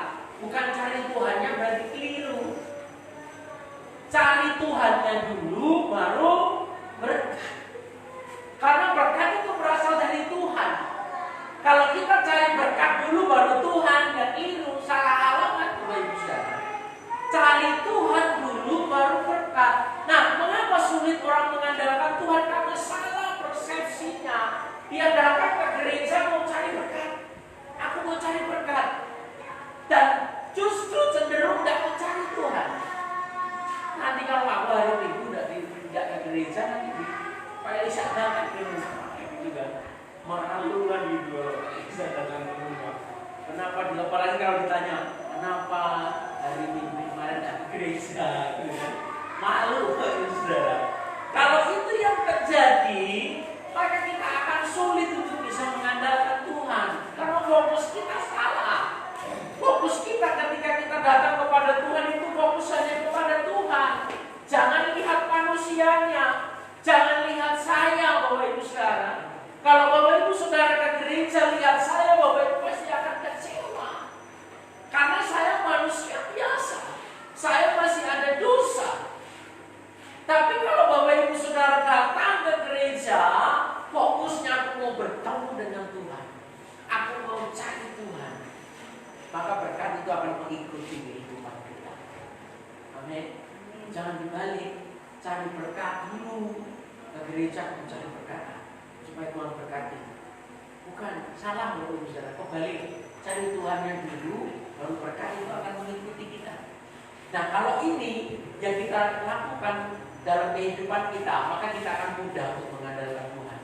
bukan cari Tuhannya, berarti keliru. Cari Tuhannya dulu, baru berkat. Karena berkat itu berasal dari Tuhan. Kalau kita cari berkat dulu, baru Tuhan, ya keliru, salah alamat, Bapak Ibu Saudara. Cari Tuhan dulu, baru berkat. Nah, mengapa sulit orang mengandalkan Tuhan? Karena salah persepsinya. Dia datang ke gereja mau cari berkat. Aku mau cari berkat. Dan justru cenderung tidak mencari Tuhan. Nanti kalau aku hari Minggu tidak ke gereja, nanti Pak Elisa datang ke rumah. Juga malu kan gitu. Elisa datang ke rumah. Kenapa? Apalagi kalau ditanya, kenapa hari Minggu kemarin tidak ke gereja? Malu, Saudara. Kalau itu yang terjadi, maka kita akan sulit untuk bisa mengandalkan Tuhan. Karena fokus kita salah. Fokus kita ketika kita datang kepada Tuhan itu fokus hanya kepada Tuhan. Jangan lihat manusianya. Jangan lihat saya, Bapak Ibu Saudara. Kalau Bapak Ibu Saudara ke gereja lihat saya, Bapak Ibu pasti akan kecewa. maka berkat itu akan mengikuti kehidupan kita. Amin. Jangan dibalik, cari berkat dulu ke gereja untuk cari berkat supaya Tuhan berkati. Bukan, salah loh saudara. Kebalik, cari Tuhannya dulu, baru berkat itu akan mengikuti kita. Nah kalau ini yang kita lakukan dalam kehidupan kita, maka kita akan mudah untuk mengandalkan Tuhan.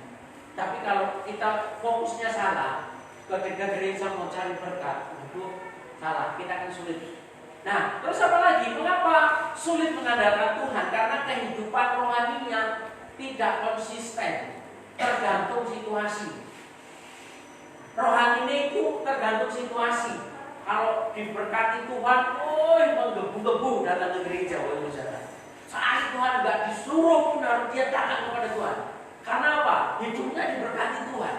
Tapi kalau kita fokusnya salah, ketika gereja mau cari berkat, itu salah, kita akan sulit. Nah, terus apa lagi? Mengapa sulit mengandalkan Tuhan? Karena kehidupan rohaninya tidak konsisten, tergantung situasi. Rohaninya itu tergantung situasi. Kalau diberkati Tuhan, menggebu-gebu datang ke gereja, saudara. Saat Tuhan nggak disuruh pun harus dia datang kepada Tuhan. Karena apa? Hidupnya diberkati Tuhan.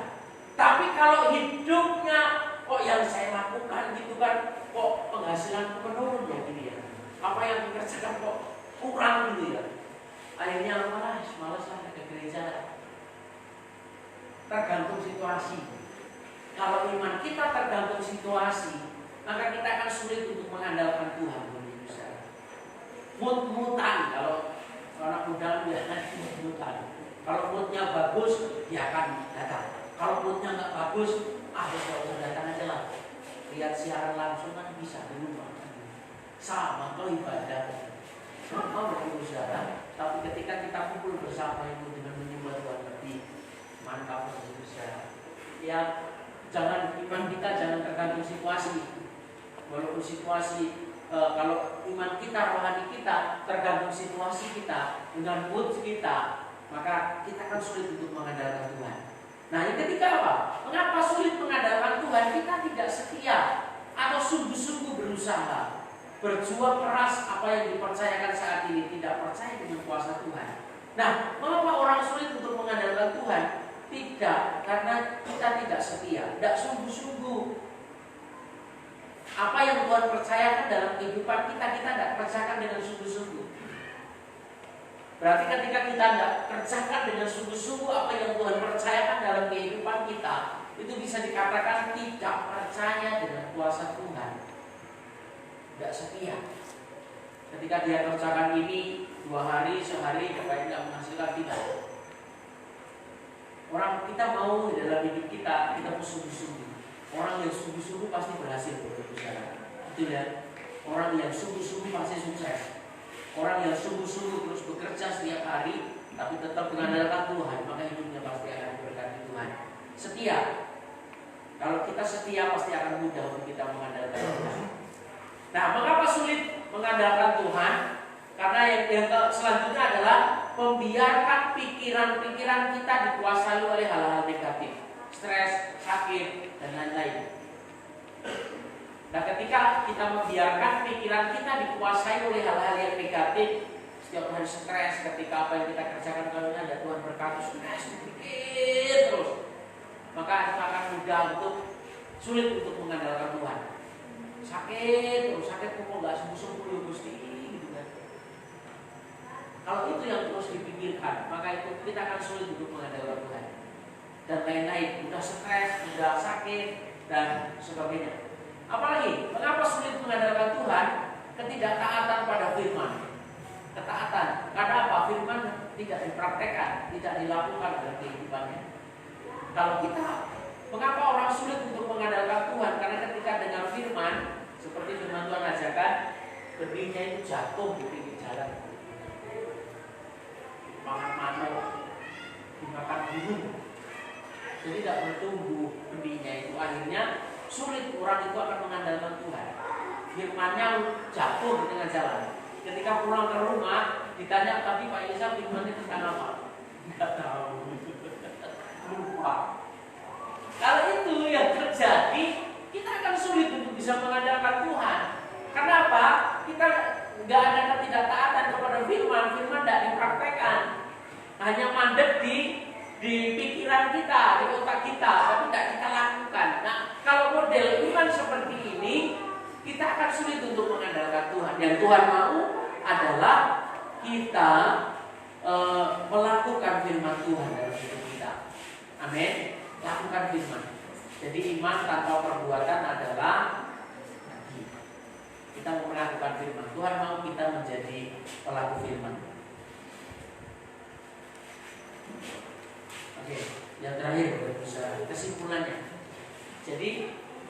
Tapi kalau hidupnya kok yang saya lakukan gitu kan, kok penghasilan menurun ya gini ya. Apa yang dikerjakan kok kurang gitu ya. Akhirnya malas ke gereja. Tergantung situasi. Kalau iman kita tergantung situasi, maka kita akan sulit untuk mengandalkan Tuhan. Mut-mutan, kalau anak muda biasanya mut-mutan. Kalau moodnya bagus, dia akan datang. Kalau moodnya nggak bagus, usah datang aja lah. Lihat siaran langsung kan bisa di rumah. Sama kalau ibadah. Sama saudara. Tapi ketika kita kumpul bersama itu dengan menyembah Tuhan lebih mantap saudara. Ya, jangan iman kita jangan tergantung situasi. Walaupun situasi kalau iman kita, rohani kita tergantung situasi kita, dengan mood kita, maka kita akan sulit untuk mengandalkan Tuhan. Nah yang ketiga apa? Mengapa sulit mengandalkan Tuhan? Kita tidak setia atau sungguh-sungguh berusaha berjuang keras apa yang dipercayakan saat ini, tidak percaya dengan kuasa Tuhan. Nah, mengapa orang sulit untuk mengandalkan Tuhan? Tidak, karena kita tidak setia, tidak sungguh-sungguh. Apa yang Tuhan percayakan dalam kehidupan kita tidak kerjakan dengan sungguh-sungguh. Berarti ketika kita tidak kerjakan dengan sungguh-sungguh apa yang Tuhan percayakan dalam kehidupan kita, itu bisa dikatakan tidak percaya dengan kuasa Tuhan, tidak setia. Ketika dia kerjakan ini 2 hari, sehari, supaya tidak menghasilkan tidak. Orang kita mau dalam hidup kita mau sungguh-sungguh. Orang yang sungguh-sungguh pasti berhasil, betul ya. Orang yang sungguh-sungguh pasti sukses. Orang yang sungguh-sungguh terus bekerja setiap hari, tapi tetap mengandalkan Tuhan, maka hidupnya pasti akan diberkati Tuhan. Setia. Kalau kita setia, pasti akan mudah untuk kita mengandalkan Tuhan. Nah, mengapa sulit mengandalkan Tuhan? Karena yang selanjutnya adalah membiarkan pikiran-pikiran kita dikuasai oleh hal-hal negatif, stres, sakit, dan lain-lain. Nah, ketika kita membiarkan pikiran kita dikuasai oleh hal-hal yang negatif, setiap hari stres ketika apa yang kita kerjakan kalau ada Tuhan berkati, stres, pikir terus, maka akan mudah untuk sulit untuk mengandalkan Tuhan. Sakit kok nggak sembuh-sembuh Gusti gitu kan. Kalau itu yang terus dipikirkan, maka itu kita akan sulit untuk mengandalkan Tuhan. Dan lain-lain, udah stres, udah sakit, dan sebagainya. Apalagi, mengapa sulit mengandalkan Tuhan? Ketidaktaatan pada firman. Ketaatan, karena apa? Firman tidak dipraktekkan, tidak dilakukan dalam kehidupannya. Kalau kita, mengapa orang sulit untuk mengandalkan Tuhan? Karena ketika dengar firman, seperti firman Tuhan ajarkan, benihnya itu jatuh di pinggir jalan. Makan manuk, dimakan burung. Jadi tidak bertumbuh benihnya itu, akhirnya sulit orang itu akan mengandalkan Tuhan. Firmannya jatuh di tengah jalan. Ketika pulang ke rumah ditanya, tapi Pak Elisa firmannya tentang apa? Tidak tahu. Lupa. Kalau itu yang terjadi, kita akan sulit untuk bisa mengandalkan Tuhan. Kenapa? Kita nggak ada ketidaktaatan kepada firman tidak dipraktekkan. Hanya mandek di pikiran kita, di otak kita, tapi tidak kita lakukan. Nah, kalau model iman seperti ini, kita akan sulit untuk mengandalkan Tuhan. Yang Tuhan mau adalah kita melakukan firman Tuhan dalam hidup kita. Amin. Lakukan firman. Jadi iman tanpa perbuatan adalah kita mau melakukan firman. Tuhan mau kita menjadi pelaku firman. Oke, yang terakhir berusaha kesimpulannya. Jadi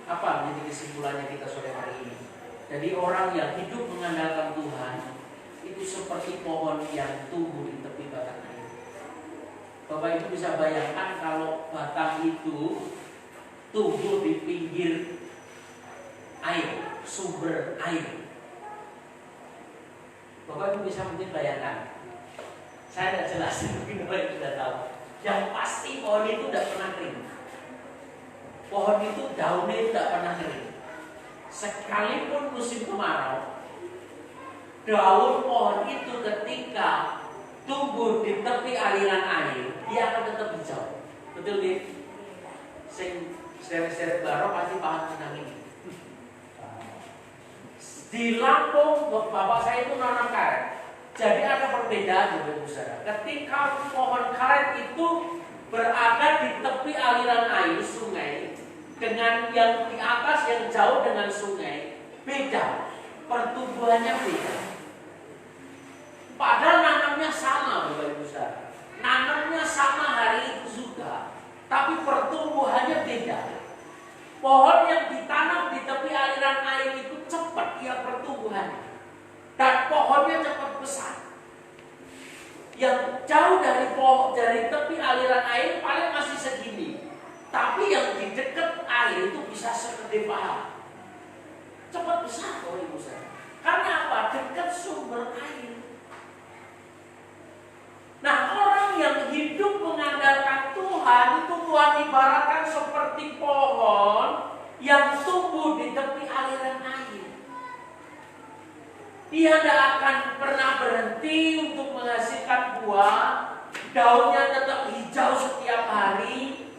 apa menjadi kesimpulannya kita sore hari ini? Jadi orang yang hidup mengandalkan Tuhan itu seperti pohon yang tumbuh di tepi batang air. Bapak Ibu bisa bayangkan kalau batang itu tumbuh di pinggir air, sumber air. Bapak Ibu bisa mungkin bayangkan. Saya tidak jelas, mungkin Bapak Ibu sudah tahu. Yang pasti pohon itu tidak pernah kering. Pohon itu daunnya tidak pernah kering. Sekalipun musim kemarau, daun pohon itu ketika tumbuh di tepi aliran air, dia akan tetap hijau. Betul nih? Sing seret-seret baru pasti paham tentang ini. Di Lampung, bapak saya itu nanam karet. Jadi ada perbedaan Bapak Ibu Saudara. Ketika pohon karet itu berada di tepi aliran air sungai dengan yang di atas yang jauh dengan sungai, beda. Pertumbuhannya beda. Padahal nanamnya sama Bapak Ibu Saudara. Nanamnya sama hari itu juga, tapi pertumbuhannya beda. Pohon yang ditanam di tepi aliran air itu cepat dia pertumbuhannya. Dan pohonnya cepat besar. Yang jauh dari tepi aliran air paling masih segini. Tapi yang di dekat air itu bisa segede paha. Cepat besar Bapak Ibu Saudara. Karena apa? Dekat sumber air. Nah, orang yang hidup mengandalkan Tuhan itu Tuhan ibaratkan seperti pohon yang tumbuh di tepi aliran air. Dia tidak akan pernah berhenti untuk menghasilkan buah. Daunnya tetap hijau setiap hari.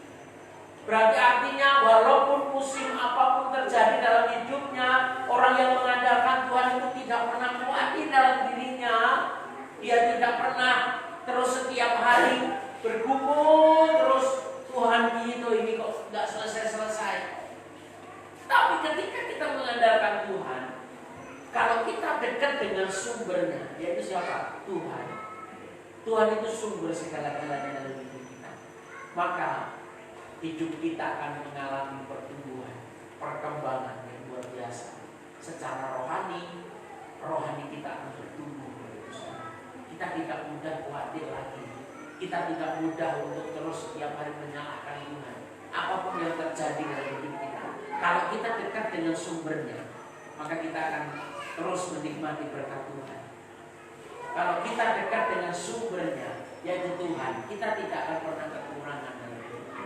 Berarti artinya walaupun musim apapun terjadi dalam hidupnya, orang yang mengandalkan Tuhan itu tidak pernah khawatir dalam dirinya. Dia tidak pernah terus setiap hari bergumul terus, Tuhan gitu, ini kok nggak selesai-selesai. Tapi ketika kita mengandalkan Tuhan, kalau kita dekat dengan sumbernya, yaitu siapa? Tuhan. Tuhan itu sumber segala-galanya dalam hidup kita. Maka hidup kita akan mengalami pertumbuhan, perkembangan yang luar biasa. Secara rohani kita akan bertumbuh. Kita tidak mudah khawatir lagi. Kita tidak mudah untuk terus setiap hari menyalahkan Tuhan. Apapun yang terjadi dalam hidup kita, kalau kita dekat dengan sumbernya, maka kita akan terus menikmati berkat Tuhan. Kalau kita dekat dengan sumbernya, yaitu Tuhan, kita tidak akan pernah kekurangan dalam hidup kita.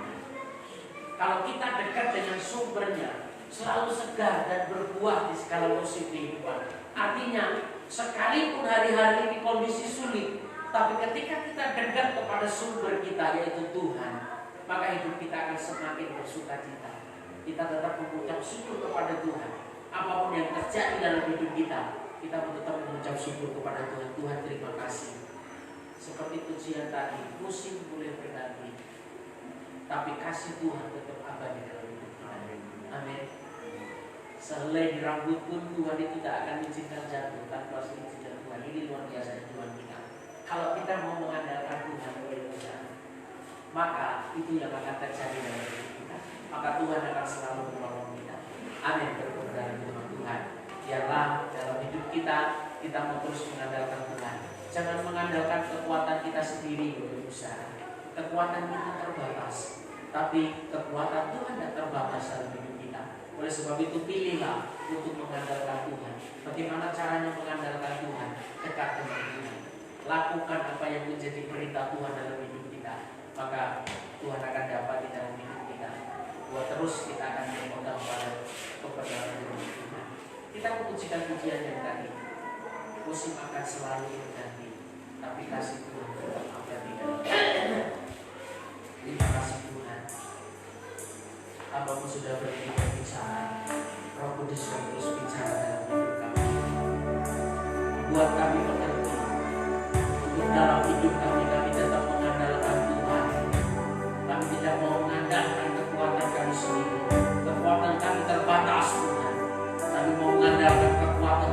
Kalau kita dekat dengan sumbernya, selalu segar dan berbuah di segala musim kehidupan. Artinya, sekalipun hari-hari ini kondisi sulit, tapi ketika kita dekat kepada sumber kita, yaitu Tuhan, maka hidup kita akan semakin bersukacita. Kita tetap mengucap syukur kepada Tuhan. Apapun yang terjadi dalam hidup kita, kita tetap mengucap syukur kepada Tuhan. Tuhan, terima kasih. Seperti pujian tadi, musim boleh berganti, tapi kasih Tuhan tetap abadi dalam hidup kita. Amin. Sehelai di rambut pun Tuhan itu tidak akan izinkan jatuh tanpa izinkan Tuhan. Ini luar biasa Tuhan kita. Kalau kita mau mengandalkan Tuhan, maka itu yang akan terjadi dalam hidup kita. Maka Tuhan akan selalu menolong kita. Amin. Berkat Tuhan. Biarlah dalam hidup kita mau terus mengandalkan Tuhan. Jangan mengandalkan kekuatan kita sendiri, berusaha. Kekuatan kita terbatas, tapi kekuatan Tuhan tidak terbatas dalam hidup kita. Oleh sebab itu pilihlah untuk mengandalkan Tuhan. Bagaimana caranya mengandalkan Tuhan? Dekat dengan Tuhan. Lakukan apa yang menjadi perintah Tuhan dalam hidup kita. Maka Tuhan akan dapat di dalam hidup kita. Buat terus kita akan berpegang pada kebenaran Tuhan. Kita memujikan pujian yang tadi. Musim akan selalu berganti, tapi kasih Tuhan tetap abadi. Terima kasih Tuhan. Hambamu sudah berhenti berbicara. Roh Kudus terus bicara dalam hidup kami. Buat kami mengerti. Untuk dalam hidup kami tetap mengandalkan Tuhan. Kami tidak mau mengandalkan kekuatan kami sendiri. Kekuatan kami terbatas Tuhan. Kami mau mengandalkan kekuatan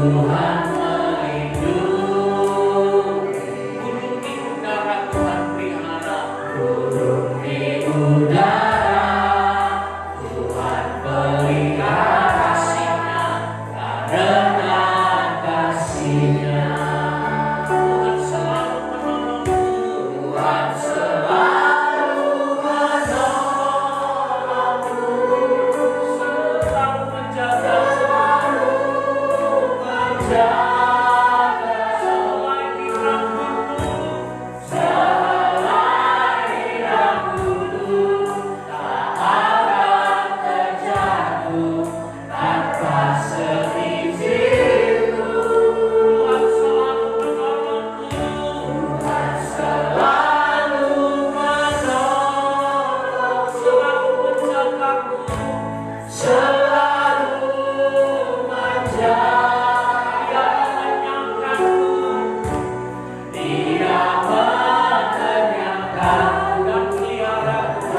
Tuhan melindungi. Burung di udara Tuhan pelihara. Burung di udara Tuhan pelihara kasih-Nya, karena kasih-Nya Tuhan selalu menolongku. Tuhan selalu menolongku, selalu menjaga, selai di rambutku, tak akan terjatuh tanpa seizinmu. Tuhan selalu menolongku. Tuhan selalu menolongku, selalu menjagaku, selalu menjaga. Dia mengenyangkanku, Dia mengenyangkan dan peliharaku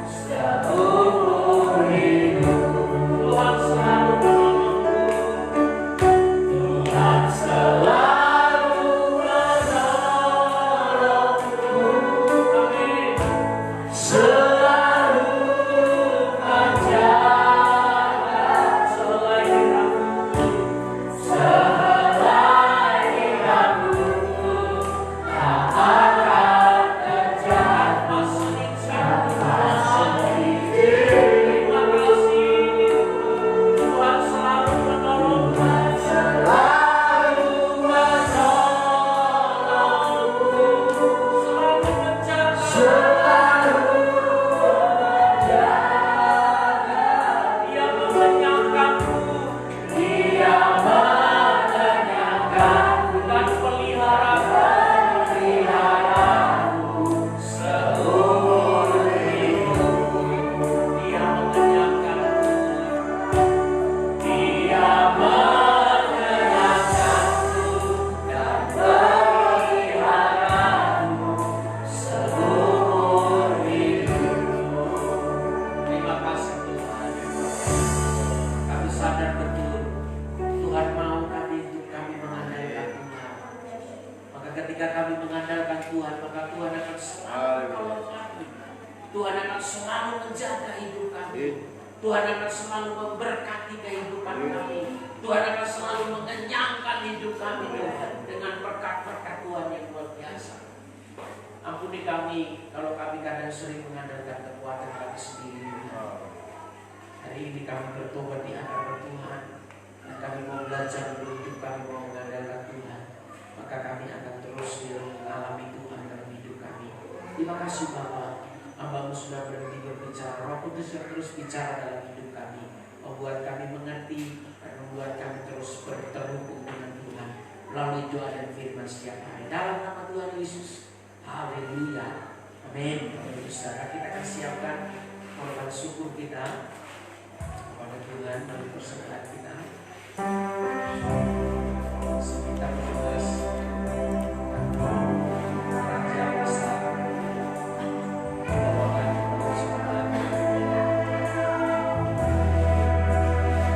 seumur hidup. Tuhan selalu menolongku. Tuhan selalu menolongku. Amin. Selalu menjaga, selai di rambutku, selai di rambutku, tak akan terjatuh sedikit. Terima kasih, Tuhan selalu menolongku. Selalu menolongku, selalu menjaga, Dia mengenyangkanku, Dia mengenyangkanku dan peliharaku seumur hidup. Dia mengenyangkanku, Dia mengenyangkanku dan peliharaku seumur hidup. Terima kasih Tuhan. Kami sadar betul Tuhan mau kami untuk kami mengandalkan Tuhan. Maka ketika kami mengandalkan Tuhan, maka Tuhan akan selalu menolong kami. Tuhan akan selalu menjaga hidup kami. Tuhan akan selalu memberkati kehidupan kami. Tuhan akan selalu mengenyangkan hidup kami Tuhan dengan berkat-berkat Tuhan yang luar biasa. Ampuni kami kalau kami kadang sering mengandalkan kekuatan kami sendiri. Hari ini kami bertobat di hadapan Tuhan, dan kami mau belajar hidup kami mau mengandalkan Tuhan. Maka kami akan terus mengalami Tuhan dalam hidup kami. Terima kasih Bapa, Hamba-Mu sudah berhenti berbicara. Roh Kudus yang terus bicara dalam hidup kami, membuat kami mengerti dan membuat kami terus terhubung dengan Tuhan melalui doa dan firman setiap hari. Dalam nama Tuhan Yesus, haleluya, amin. Saudara, kita akan siapkan korban syukur kita kepada Tuhan melalui persembahlan kita. Sekitar bebas Raja besar bawakan persembahlan.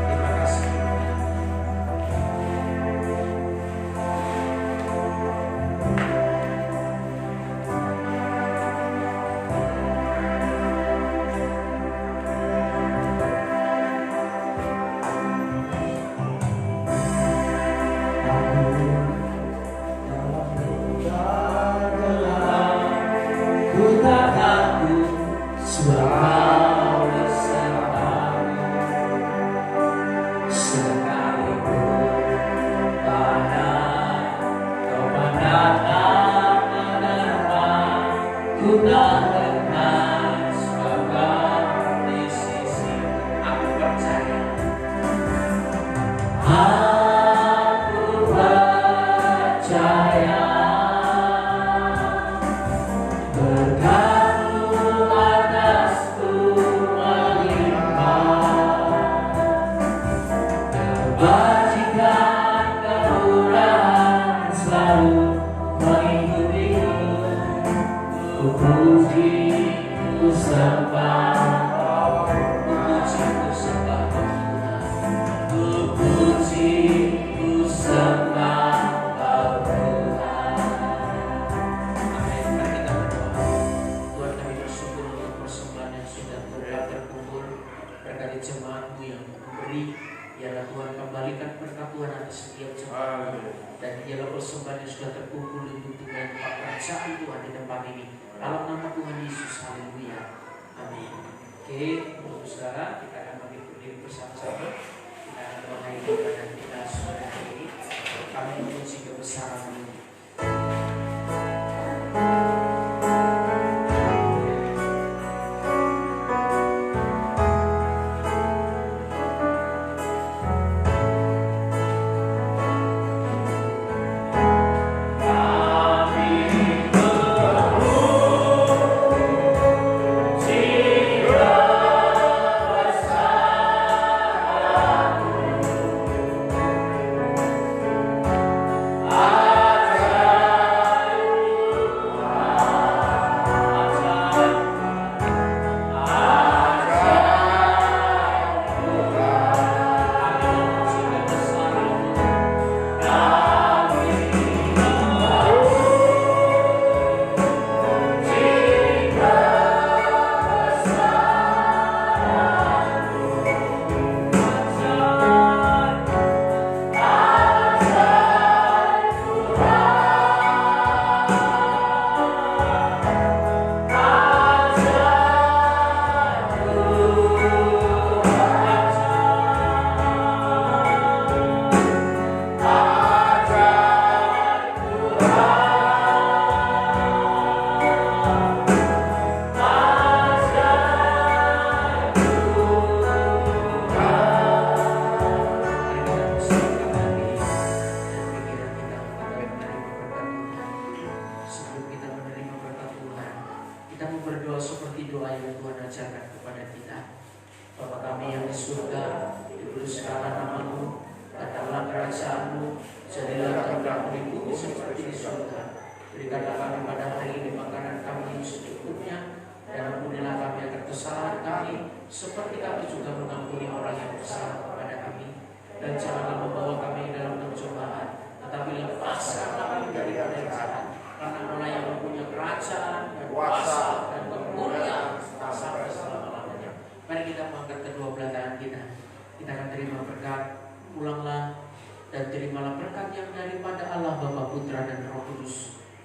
Terima kasih. Berkati jemaat-Mu yang memberi, ialah Tuhan kembalikan berkat Tuhan atas setiap jemaat, dan ialah persembahan yang sudah terkumpul untuk Tuhan kerajaan Tuhan di tempat ini. Dalam nama Tuhan Yesus, haleluya, amin. Oke, untuk saudara, kita akan berdiri bersama-sama. Kita akan mengakhiri ibadah kita sore hari ini. Kami memuji kebesaran-Mu.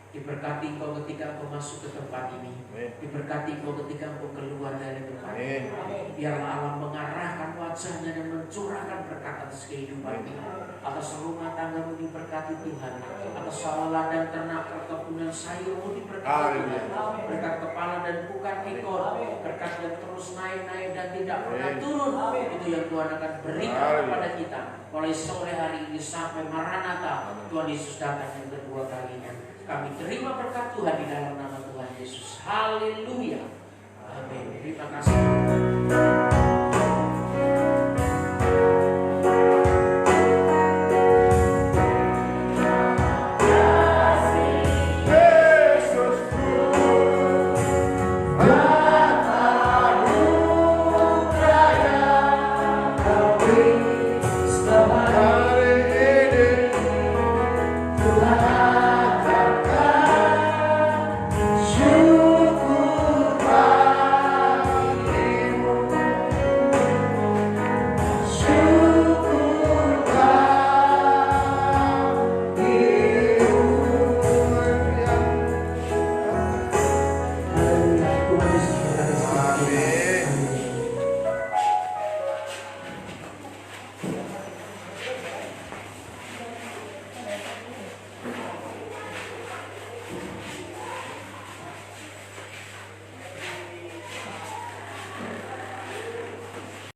Diberkati engkau ketika engkau masuk ke tempat ini. Diberkati engkau ketika engkau keluar dari tempat ini. Biarlah Allah mengarahkan wajahnya dan mencurahkan berkat atas kehidupanmu. Atas rumah tanggamu diberkati Tuhan. Atas sawah ladang ternak perkebunan sayurmu diberkati Tuhan. Berkat kepala dan bukan ekor. Berkat yang terus naik dan tidak pernah turun. Itu yang Tuhan akan berikan kepada kita. Mulai sore hari ini sampai Maranatha, Tuhan Yesus datang yang kedua kalinya. Kami terima berkat Tuhan di dalam nama Tuhan Yesus. Haleluya. Amin. Terima kasih.